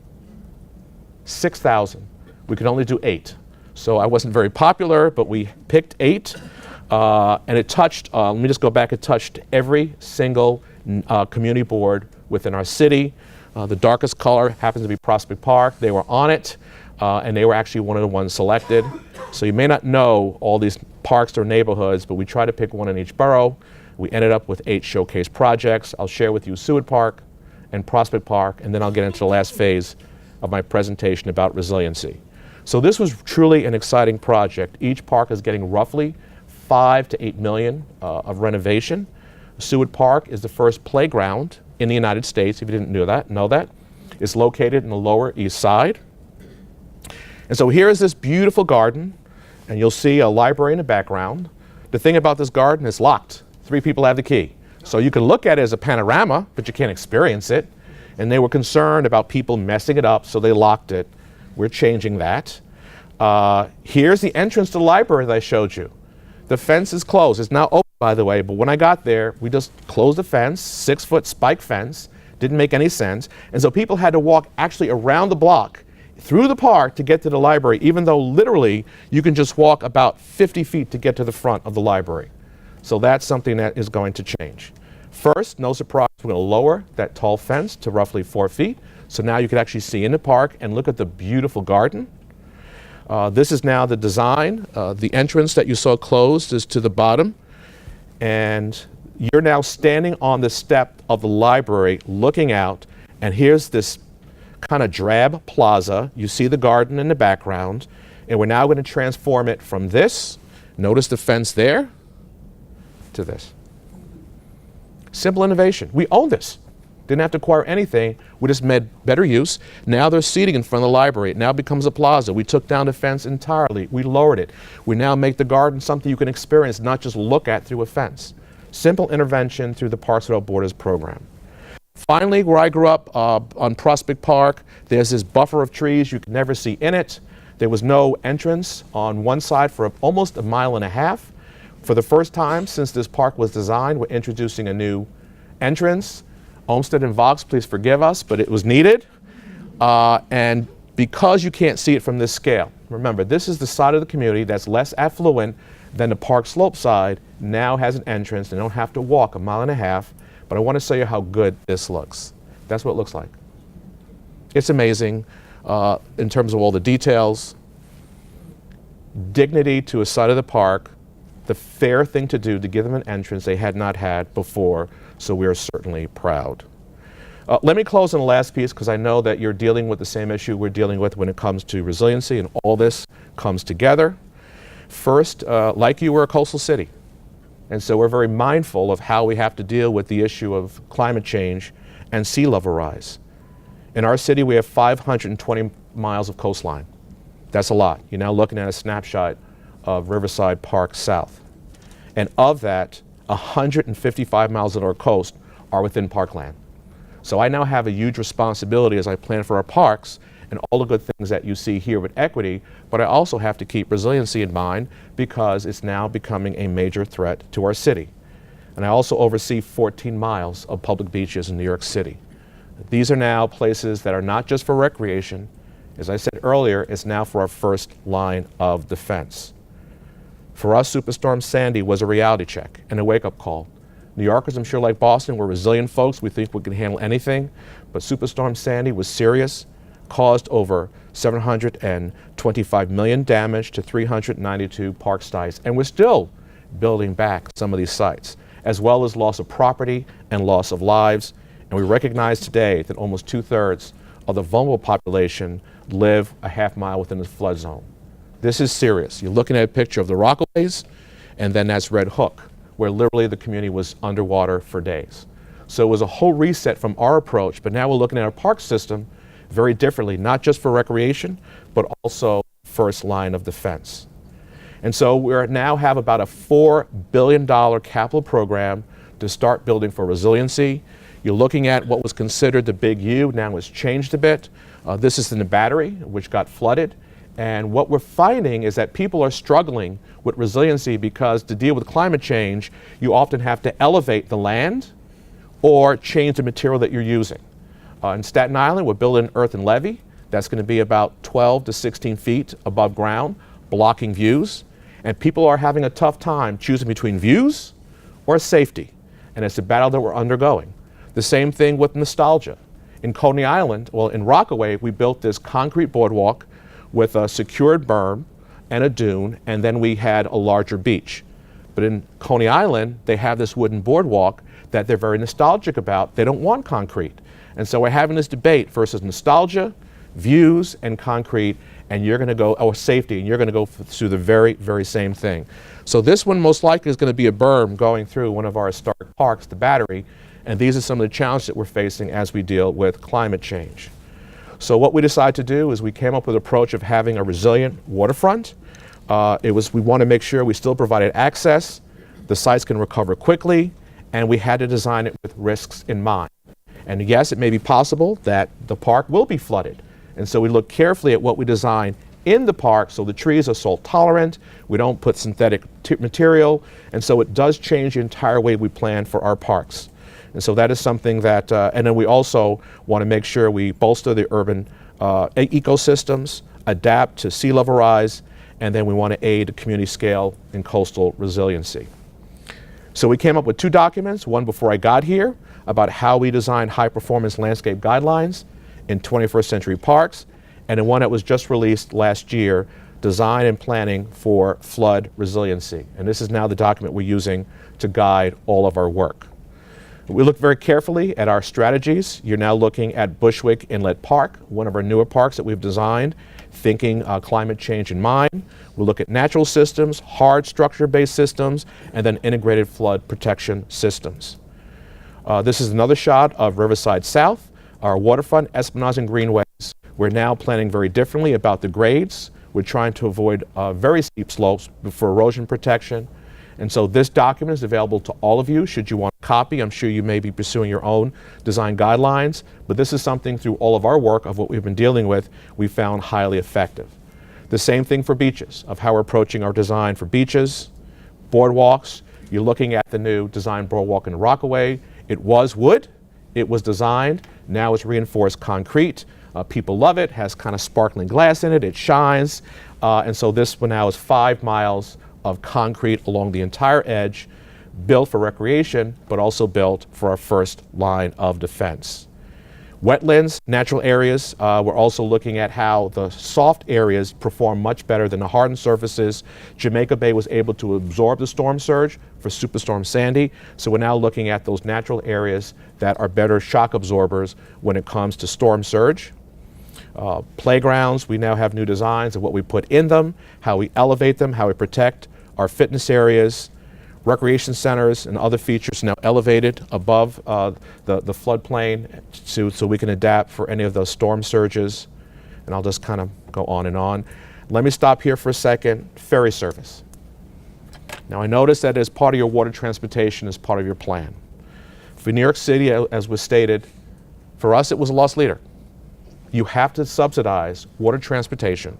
6,000. We could only do 8. So I wasn't very popular, but we picked 8. And it touched, let me just go back, it touched every single community board within our city. The darkest color happens to be Prospect Park. They were on it, and they were actually one of the ones selected. So you may not know all these parks or neighborhoods, but we try to pick one in each borough. We ended up with 8 showcase projects. I'll share with you Seward Park and Prospect Park, and then I'll get into the last phase of my presentation about resiliency. So this was truly an exciting project. Each park is getting roughly 5 to 8 million of renovation. Seward Park is the first playground in the United States, if you didn't know that. It's located in the Lower East Side. And so here is this beautiful garden, and you'll see a library in the background. The thing about this garden is locked. 3 people have the key. So you can look at it as a panorama, but you can't experience it. And they were concerned about people messing it up, so they locked it. We're changing that. Here's the entrance to the library that I showed you. The fence is closed. It's now open, by the way, but when I got there, we just closed the fence, 6-foot spike fence. Didn't make any sense. And so people had to walk actually around the block through the park to get to the library, even though literally you can just walk about 50 feet to get to the front of the library. So that's something that is going to change. First, no surprise, we're going to lower that tall fence to roughly 4 feet. So now you can actually see in the park and look at the beautiful garden. This is now the design. The entrance that you saw closed is to the bottom. And you're now standing on the step of the library looking out. And here's this kind of drab plaza. You see the garden in the background. And we're now going to transform it from this, notice the fence there, to this. Simple innovation. We own this. Didn't have to acquire anything. We just made better use. Now there's seating in front of the library. It now becomes a plaza. We took down the fence entirely. We lowered it. We now make the garden something you can experience, not just look at through a fence. Simple intervention through the Parks Without Borders program. Finally, where I grew up on Prospect Park, there's this buffer of trees you could never see in it. There was no entrance on one side for almost 1.5 miles. For the first time since this park was designed, we're introducing a new entrance. Olmsted and Vox, please forgive us, but it was needed. And because you can't see it from this scale, remember, this is the side of the community that's less affluent than the park slope side, now has an entrance. They don't have to walk 1.5 miles, but I want to show you how good this looks. That's what it looks like. It's amazing in terms of all the details. Dignity to a side of the park, the fair thing to do to give them an entrance they had not had before, so we are certainly proud. Let me close on the last piece because I know that you're dealing with the same issue we're dealing with when it comes to resiliency, and all this comes together. First, like you, we're a coastal city, and so we're very mindful of how we have to deal with the issue of climate change and sea level rise. In our city, we have 520 miles of coastline. That's a lot. You're now looking at a snapshot of Riverside Park South. And of that, 155 miles of our coast are within parkland. So I now have a huge responsibility as I plan for our parks and all the good things that you see here with equity, but I also have to keep resiliency in mind because it's now becoming a major threat to our city. And I also oversee 14 miles of public beaches in New York City. These are now places that are not just for recreation. As I said earlier, it's now for our first line of defense. For us, Superstorm Sandy was a reality check and a wake-up call. New Yorkers, I'm sure like Boston, we're resilient folks. We think we can handle anything. But Superstorm Sandy was serious, caused over $725 million damage to 392 park sites. And we're still building back some of these sites, as well as loss of property and loss of lives. And we recognize today that almost 2/3 of the vulnerable population live a half mile within the flood zone. This is serious. You're looking at a picture of the Rockaways, and then that's Red Hook, where literally the community was underwater for days. So it was a whole reset from our approach, but now we're looking at our park system very differently, not just for recreation, but also first line of defense. And so we now have about a $4 billion capital program to start building for resiliency. You're looking at what was considered the big U, now it's changed a bit. This is in the Battery, which got flooded. And what we're finding is that people are struggling with resiliency because to deal with climate change, you often have to elevate the land or change the material that you're using. In Staten Island, we're building an earthen levee. That's going to be about 12 to 16 feet above ground, blocking views. And people are having a tough time choosing between views or safety. And it's a battle that we're undergoing. The same thing with nostalgia. In Coney Island, well, in Rockaway, we built this concrete boardwalk with a secured berm and a dune, and then we had a larger beach. But in Coney Island, they have this wooden boardwalk that they're very nostalgic about. They don't want concrete. And so we're having this debate versus nostalgia, views, and concrete, and you're going to go, or safety, and you're going to go through the very, very same thing. So this one most likely is going to be a berm going through one of our historic parks, the Battery, and these are some of the challenges that we're facing as we deal with climate change. So what we decided to do is we came up with an approach of having a resilient waterfront. We want to make sure we still provided access, the sites can recover quickly, and we had to design it with risks in mind. And yes, it may be possible that the park will be flooded. And so we look carefully at what we design in the park so the trees are salt tolerant, we don't put synthetic material, and so it does change the entire way we plan for our parks. And so that is something that, and then we also want to make sure we bolster the urban ecosystems, adapt to sea level rise, and then we want to aid community scale and coastal resiliency. So we came up with two documents, one before I got here, about how we design high performance landscape guidelines in 21st century parks, and then one that was just released last year, design and planning for flood resiliency. And this is now the document we're using to guide all of our work. We look very carefully at our strategies. You're now looking at Bushwick Inlet Park, one of our newer parks that we've designed, thinking climate change in mind. We'll look at natural systems, hard structure-based systems, and then integrated flood protection systems. This is another shot of Riverside South, our waterfront, Esplanade and Greenways. We're now planning very differently about the grades. We're trying to avoid very steep slopes for erosion protection. And so this document is available to all of you. Should you want a copy, I'm sure you may be pursuing your own design guidelines, but this is something through all of our work of what we've been dealing with, we found highly effective. The same thing for beaches, of how we're approaching our design for beaches, boardwalks. You're looking at the new design boardwalk in Rockaway. It was wood, it was designed, now it's reinforced concrete. People love it, has kind of sparkling glass in it, it shines. And so this one now is 5 miles of concrete along the entire edge, built for recreation, but also built for our first line of defense. Wetlands, natural areas, we're also looking at how the soft areas perform much better than the hardened surfaces. Jamaica Bay was able to absorb the storm surge for Superstorm Sandy, so we're now looking at those natural areas that are better shock absorbers when it comes to storm surge. Playgrounds, we now have new designs of what we put in them, how we elevate them, how we protect our fitness areas. Recreation centers and other features now elevated above the floodplain so we can adapt for any of those storm surges. And I'll just kind of go on and on. Let me stop here for a second. Ferry service. Now I notice that as part of your water transportation as part of your plan. For New York City, as was stated, for us it was a loss leader. You have to subsidize water transportation.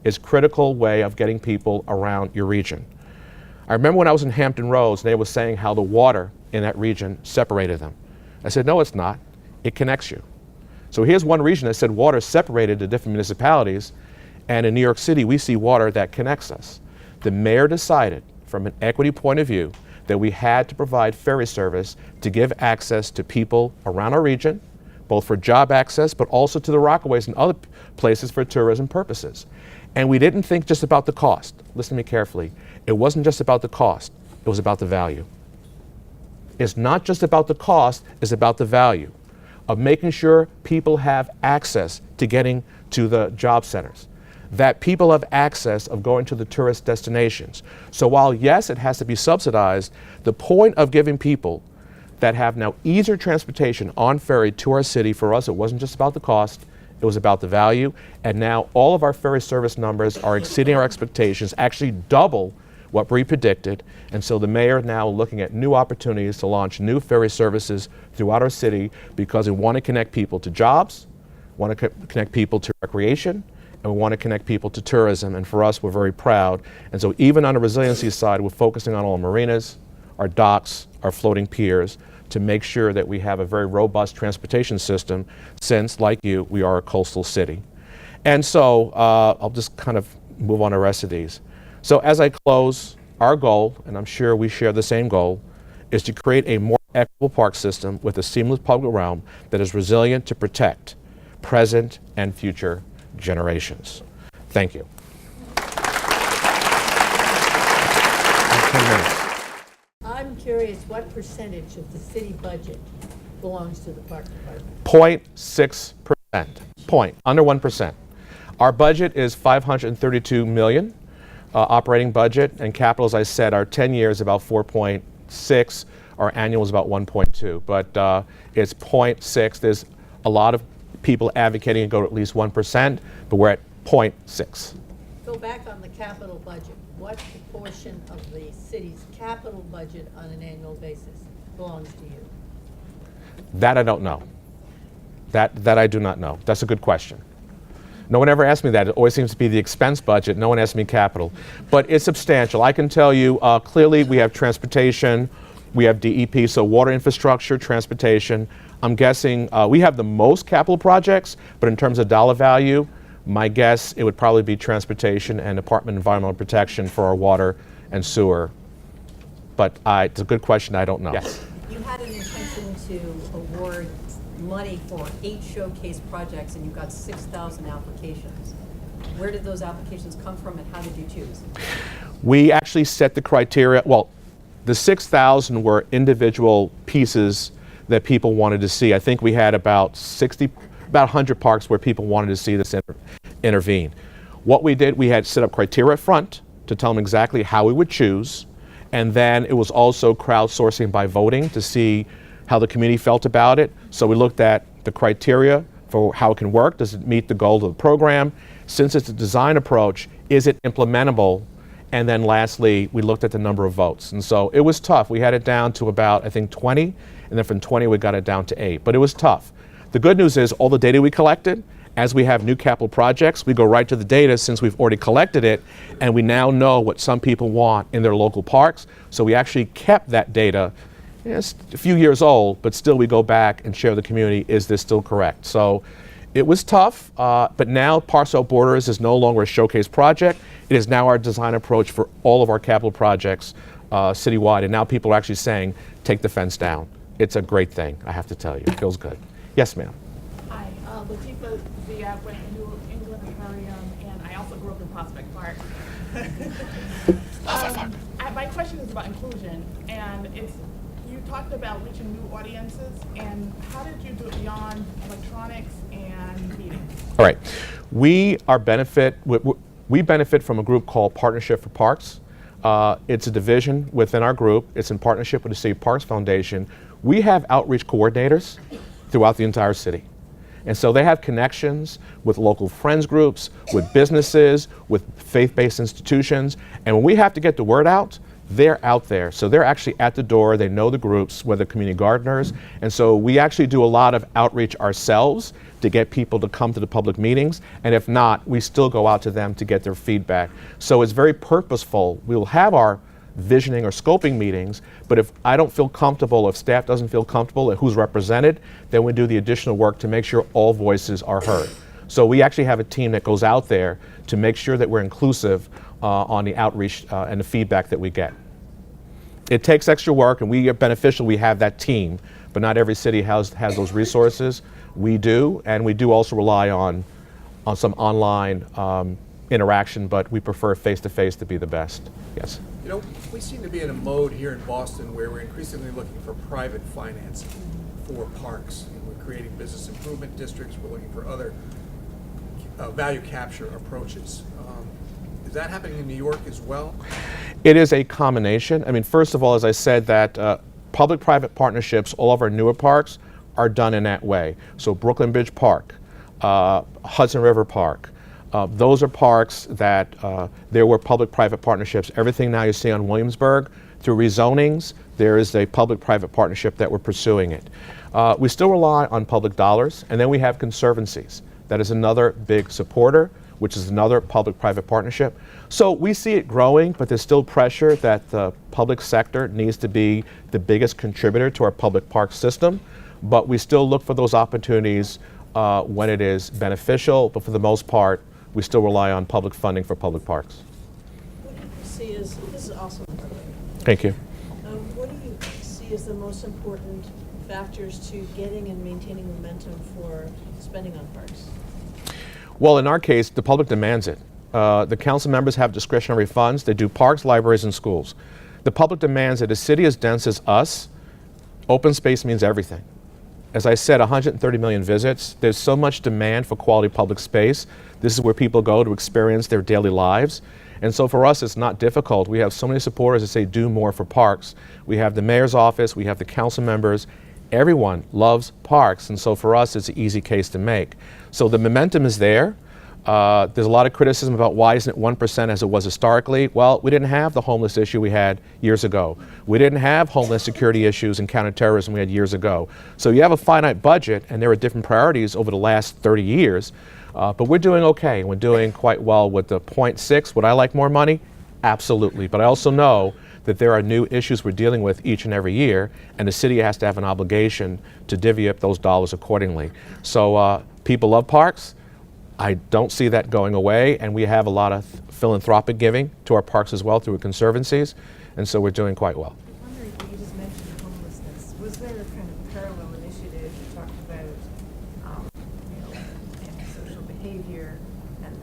It's a critical way of getting people around your region. I remember when I was in Hampton Roads, they were saying how the water in that region separated them. I said, no, it's not. It connects you. So here's one region that said water separated the different municipalities, and in New York City, we see water that connects us. The mayor decided, from an equity point of view, that we had to provide ferry service to give access to people around our region, both for job access, but also to the Rockaways and other places for tourism purposes. And we didn't think just about the cost. Listen to me carefully. It wasn't just about the cost, it was about the value. It's not just about the cost, it's about the value of making sure people have access to getting to the job centers, that people have access of going to the tourist destinations. So while yes, it has to be subsidized, the point of giving people that have now easier transportation on ferry to our city, for us, it wasn't just about the cost, it was about the value. And now all of our ferry service numbers are exceeding our expectations, actually double what we predicted. And so the mayor now looking at new opportunities to launch new ferry services throughout our city because we want to connect people to jobs, want to connect people to recreation, and we want to connect people to tourism. And for us, we're very proud. And so even on the resiliency side, we're focusing on all marinas, our docks, our floating piers, to make sure that we have a very robust transportation system since, like you, we are a coastal city. And so I'll just kind of move on to the rest of these. So as I close, our goal, and I'm sure we share the same goal, is to create a more equitable park system with a seamless public realm that is resilient to protect present and future generations. Thank you. 10 minutes. I'm curious, what percentage of the city budget belongs to the park department? 0.6%, under 1%. Our budget is $532 million. Operating budget, and capital, as I said, our 10 years about 4.6, our annual is about 1.2, but it's 0.6. There's a lot of people advocating to go to at least 1%, but we're at 0.6. Go back on the capital budget. What proportion of the city's capital budget on an annual basis belongs to you? That I don't know. That I do not know. That's a good question. No one ever asked me that. It always seems to be the expense budget. No one asked me capital. But it's substantial. I can tell you clearly we have transportation, we have DEP, so water infrastructure, transportation. I'm guessing we have the most capital projects, but in terms of dollar value, my guess it would probably be transportation and Department of Environmental Protection for our water and sewer. But it's a good question. I don't know. Yes. You had an intention to award money for 8 showcase projects, and you got 6,000 applications. Where did those applications come from, and how did you choose? We actually set the criteria. Well, the 6,000 were individual pieces that people wanted to see. I think we had about 100 parks where people wanted to see this intervene. What we did, we had set up criteria up front to tell them exactly how we would choose, and then it was also crowdsourcing by voting to see how the community felt about it. So we looked at the criteria for how it can work. Does it meet the goal of the program? Since it's a design approach, is it implementable? And then lastly, we looked at the number of votes. And so it was tough. We had it down to about, I think, 20, and then from 20 we got it down to 8. But it was tough. The good news is all the data we collected, as we have new capital projects, we go right to the data since we've already collected it, and we now know what some people want in their local parks. So we actually kept that data. It's a few years old, but still we go back and share with the community, is this still correct? So it was tough, but now Parks Without Borders is no longer a showcase project. It is now our design approach for all of our capital projects citywide, and now people are actually saying, take the fence down. It's a great thing, I have to tell you. It feels good. Yes, ma'am. Hi, Latifah Ziad with New England Aquarium, and I also grew up in Prospect Park. My question is about inclusion, and it's, you talked about reaching new audiences, and how did you do it beyond electronics and meetings? All right, we benefit from a group called Partnership for Parks. It's a division within our group. It's in partnership with the City Parks Foundation. We have outreach coordinators throughout the entire city. And so they have connections with local friends groups, with businesses, with faith-based institutions. And when we have to get the word out, they're out there. So they're actually at the door. They know the groups, whether community gardeners. And so we actually do a lot of outreach ourselves to get people to come to the public meetings. And if not, we still go out to them to get their feedback. So it's very purposeful. We'll have our visioning or scoping meetings, but if I don't feel comfortable, if staff doesn't feel comfortable at who's represented, then we do the additional work to make sure all voices are heard. So we actually have a team that goes out there to make sure that we're inclusive on the outreach and the feedback that we get. It takes extra work, and we are beneficial, we have that team, but not every city has those resources. We do, and we do also rely on some online interaction, but we prefer face-to-face to be the best. Yes? You know, we seem to be in a mode here in Boston where we're increasingly looking for private financing for parks. And we're creating business improvement districts. We're looking for other value capture approaches. Is that happening in New York as well? It is a combination. I mean, first of all, as I said, that public-private partnerships, all of our newer parks, are done in that way. So Brooklyn Bridge Park, Hudson River Park, those are parks that there were public-private partnerships. Everything now you see on Williamsburg, through rezonings, there is a public-private partnership that we're pursuing it. We still rely on public dollars, and then we have conservancies. That is another big supporter, which is another public-private partnership. So we see it growing, but there's still pressure that the public sector needs to be the biggest contributor to our public park system. But we still look for those opportunities when it is beneficial, but for the most part, we still rely on public funding for public parks. What do you see as, this is awesome. Thank you. What do you see as the most important factors to getting and maintaining momentum for spending on parks? Well, in our case, the public demands it. The council members have discretionary funds. They do parks, libraries, and schools. The public demands it. A city as dense as us, open space means everything. As I said, 130 million visits. There's so much demand for quality public space. This is where people go to experience their daily lives. And so for us, it's not difficult. We have so many supporters that say do more for parks. We have the mayor's office, we have the council members. Everyone loves parks, and so for us, it's an easy case to make. So the momentum is there. There's a lot of criticism about why isn't it 1% as it was historically. Well, we didn't have the homeless issue we had years ago. We didn't have homeland security issues and counterterrorism we had years ago. So you have a finite budget, and there are different priorities over the last 30 years. But we're doing okay, and we're doing quite well with the 0.6. Would I like more money? Absolutely. But I also know that there are new issues we're dealing with each and every year, and the city has to have an obligation to divvy up those dollars accordingly. So people love parks. I don't see that going away, and we have a lot of philanthropic giving to our parks as well through conservancies, and so we're doing quite well. I'm wondering, you just mentioned homelessness. Was there a kind of parallel initiative you talked about, antisocial behavior, and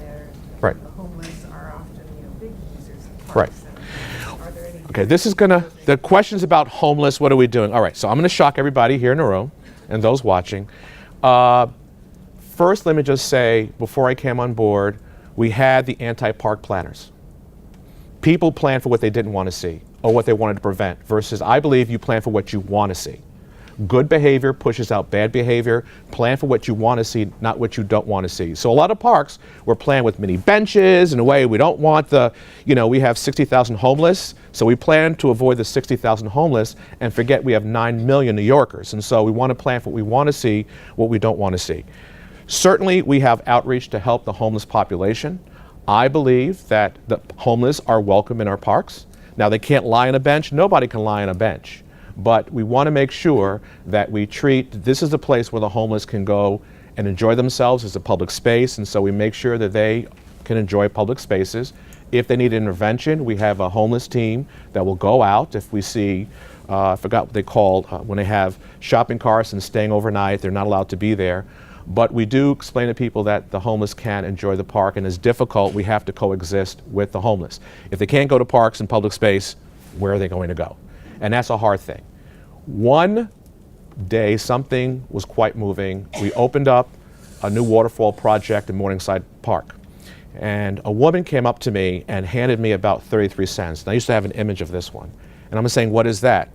Right. the homeless are often, big users of Right. parks. And are there any? Okay, this is the questions about homeless, what are we doing? All right, so I'm gonna shock everybody here in the room and those watching. First, let me just say, before I came on board, we had the anti-park planners. People plan for what they didn't want to see or what they wanted to prevent, versus I believe you plan for what you want to see. Good behavior pushes out bad behavior. Plan for what you want to see, not what you don't want to see. So a lot of parks were planned with mini benches in a way we don't want we have 60,000 homeless, so we plan to avoid the 60,000 homeless and forget we have 9 million New Yorkers. And so we want to plan for what we want to see, what we don't want to see. Certainly, we have outreach to help the homeless population. I believe that the homeless are welcome in our parks. Now, they can't lie on a bench. Nobody can lie on a bench. But we want to make sure that we treat, this is a place where the homeless can go and enjoy themselves as a public space, and so we make sure that they can enjoy public spaces. If they need intervention, we have a homeless team that will go out. If we see, I forgot what they called, when they have shopping carts and staying overnight, they're not allowed to be there. But we do explain to people that the homeless can enjoy the park, and it's difficult. We have to coexist with the homeless. If they can't go to parks and public space, where are they going to go? And that's a hard thing. One day, something was quite moving. We opened up a new waterfall project in Morningside Park. And a woman came up to me and handed me about 33 cents. And I used to have an image of this one. And I'm saying, what is that?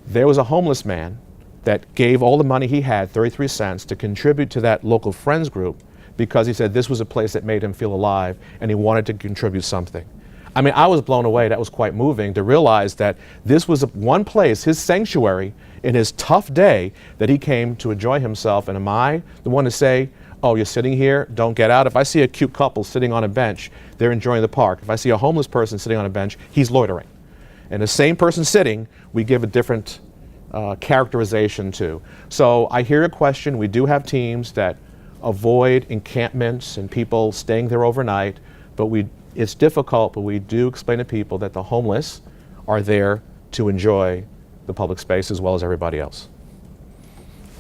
There was a homeless man that gave all the money he had, 33 cents, to contribute to that local friends group because he said this was a place that made him feel alive and he wanted to contribute something. I mean, I was blown away. That was quite moving to realize that this was one place, his sanctuary, in his tough day, that he came to enjoy himself. And am I the one to say, oh, you're sitting here, don't get out? If I see a cute couple sitting on a bench, they're enjoying the park. If I see a homeless person sitting on a bench, he's loitering. And the same person sitting, we give a different characterization to. So I hear your question. We do have teams that avoid encampments and people staying there overnight, but it's difficult, but we do explain to people that the homeless are there to enjoy the public space as well as everybody else.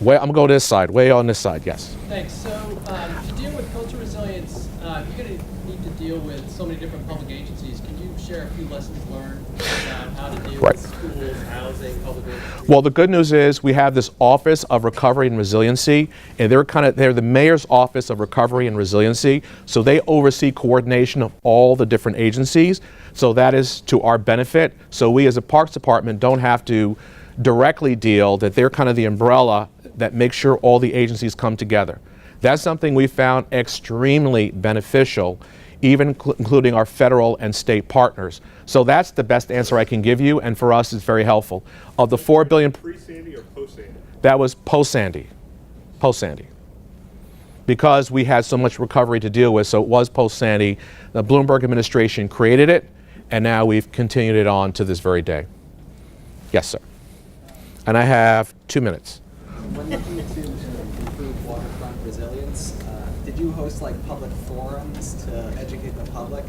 I'm gonna go to this side, way on this side, yes. Thanks. So to deal with cultural resilience, you're going to need to deal with so many different public agencies. Can you share a few lessons learned about how to deal with schools, housing, public agencies? Well, the good news is we have this Office of Recovery and Resiliency, and they're the Mayor's Office of Recovery and Resiliency, so they oversee coordination of all the different agencies, so that is to our benefit. So we as a Parks Department don't have to directly deal, that they're kind of the umbrella that makes sure all the agencies come together. That's something we found extremely beneficial, even including our federal and state partners. So that's the best answer I can give you, and for us it's very helpful. Of the $4 billion, Pre-Sandy or post-Sandy? that was post-Sandy, post-Sandy. Because we had so much recovery to deal with, so it was post-Sandy. The Bloomberg administration created it, and now we've continued it on to this very day. Yes, sir. And I have 2 minutes. When looking to improve waterfront resilience, did you host like public forums to educate the public,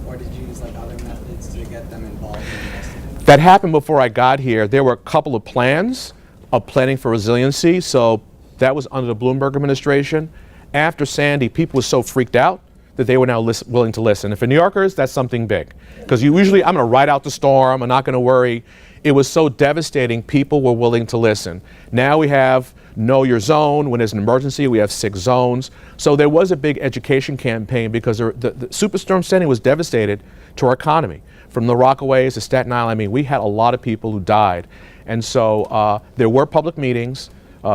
or did you use like other methods to get them involved and invested in? That happened before I got here. There were a couple of plans of planning for resiliency, so that was under the Bloomberg administration. After Sandy, people were so freaked out that they were now willing to listen. And for New Yorkers, that's something big. Because I'm going to ride out the storm, I'm not going to worry. It was so devastating, people were willing to listen. Now we have Know Your Zone. When there's an emergency, we have 6 zones. So there was a big education campaign because the Superstorm Sandy was devastated to our economy. From the Rockaways to Staten Island, I mean, we had a lot of people who died. And so there were public meetings,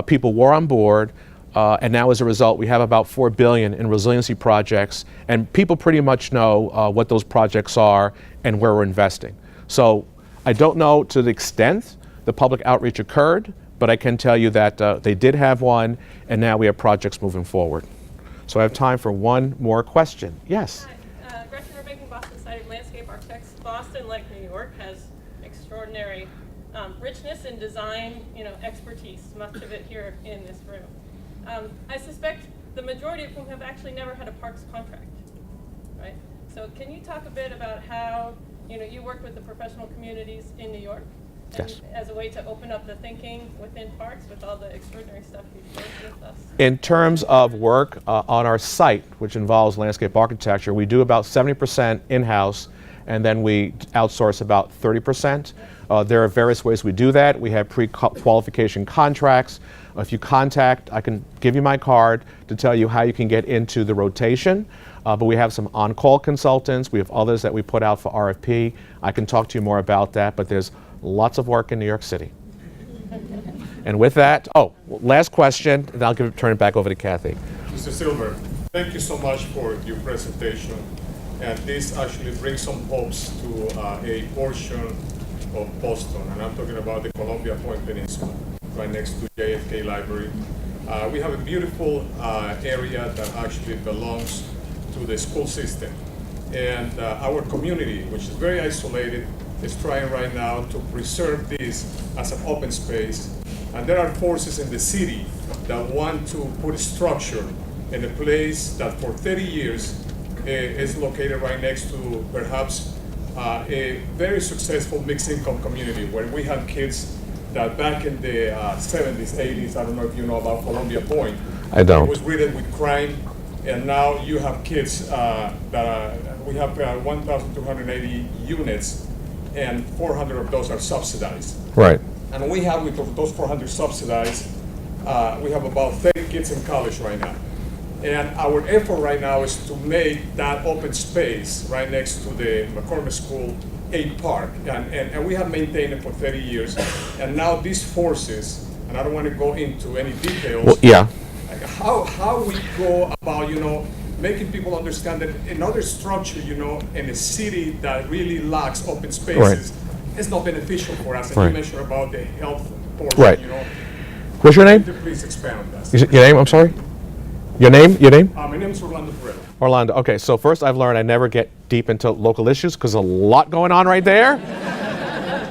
people were on board, and now as a result, we have about $4 billion in resiliency projects, and people pretty much know what those projects are and where we're investing. So I don't know to the extent the public outreach occurred, but I can tell you that they did have one, and now we have projects moving forward. So I have time for one more question. Yes? Hi, Gretchen Rubinking, Boston Society of Landscape Architects. Boston, like New York, has extraordinary richness in design, expertise, much of it here in this room. I suspect the majority of whom have actually never had a parks contract, right? So can you talk a bit about how you work with the professional communities in New York, and Yes. as a way to open up the thinking within parks with all the extraordinary stuff you've shared with us? In terms of work on our site, which involves landscape architecture, we do about 70% in-house, and then we outsource about 30%. There are various ways we do that. We have pre-qualification contracts. If you contact, I can give you my card to tell you how you can get into the rotation. But we have some on-call consultants. We have others that we put out for RFP. I can talk to you more about that, but there's lots of work in New York City. And with that, last question, and I'll turn it back over to Kathy. Mr. Silver, thank you so much for your presentation. And this actually brings some hopes to a portion of Boston. And I'm talking about the Columbia Point Peninsula, right next to JFK Library. We have a beautiful area that actually belongs to the school system. And our community, which is very isolated, is trying right now to preserve this as an open space. And there are forces in the city that want to put structure in a place that for 30 years is located right next to perhaps a very successful mixed income community where we had kids that back in the 70s, 80s, I don't know if you know about Columbia Point. I don't. It was ridden with crime, and now you have kids we have 1,280 units, and 400 of those are subsidized. Right. And we have, with those 400 subsidized, we have about 30 kids in college right now. And our effort right now is to make that open space right next to the McCormick School a park. And we have maintained it for 30 years. And now these forces, and I don't want to go into any details, Well, yeah. like how we go about, making people understand that another structure, in a city that really lacks open spaces, is not beneficial for us. And Right. you mentioned about the health portion, Right. What's your name? Please expound on that. Your name, I'm sorry? Your name? My name is Orlando Perrella. Orlando. Okay, so first I've learned I never get deep into local issues because there's a lot going on right there.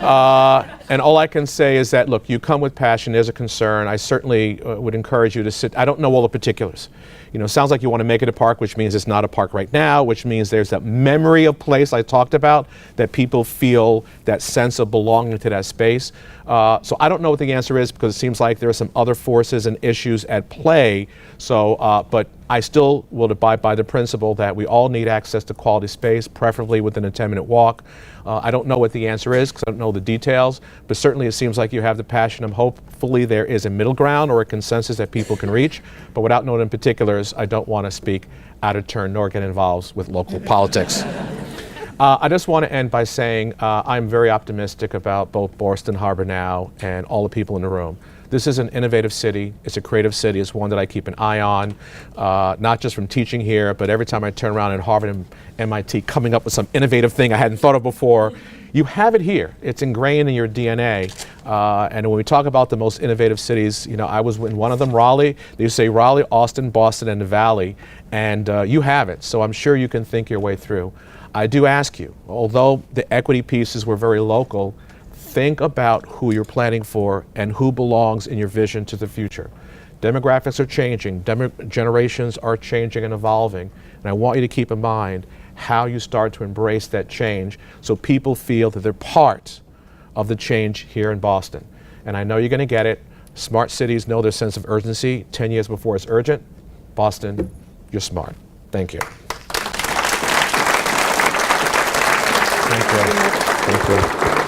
And all I can say is that, look, you come with passion, there's a concern. I certainly would encourage you to sit. I don't know all the particulars. You know, it sounds like you want to make it a park, which means it's not a park right now, which means there's that memory of place I talked about, that people feel that sense of belonging to that space. So I don't know what the answer is, because it seems like there are some other forces and issues at play. So, but I still will abide by the principle that we all need access to quality space, preferably within a 10-minute walk. I don't know what the answer is, because I don't know the details, but certainly it seems like you have the passion, and hopefully there is a middle ground or a consensus that people can reach. But without knowing in particulars, I don't want to speak out of turn nor get involved with local politics. I just want to end by saying I'm very optimistic about both Boston Harbor Now and all the people in the room. This is an innovative city. It's a creative city. It's one that I keep an eye on, not just from teaching here, but every time I turn around at Harvard and MIT coming up with some innovative thing I hadn't thought of before. You have it here. It's ingrained in your DNA. And when we talk about the most innovative cities, you know, I was in one of them, Raleigh. They used to say Raleigh, Austin, Boston, and the Valley. And you have it. So I'm sure you can think your way through. I do ask you, although the equity pieces were very local, think about who you're planning for and who belongs in your vision to the future. Demographics are changing, generations are changing and evolving, and I want you to keep in mind how you start to embrace that change so people feel that they're part of the change here in Boston. And I know you're going to get it. Smart cities know their sense of urgency 10 years before it's urgent. Boston, you're smart. Thank you. Thank you. Thank you.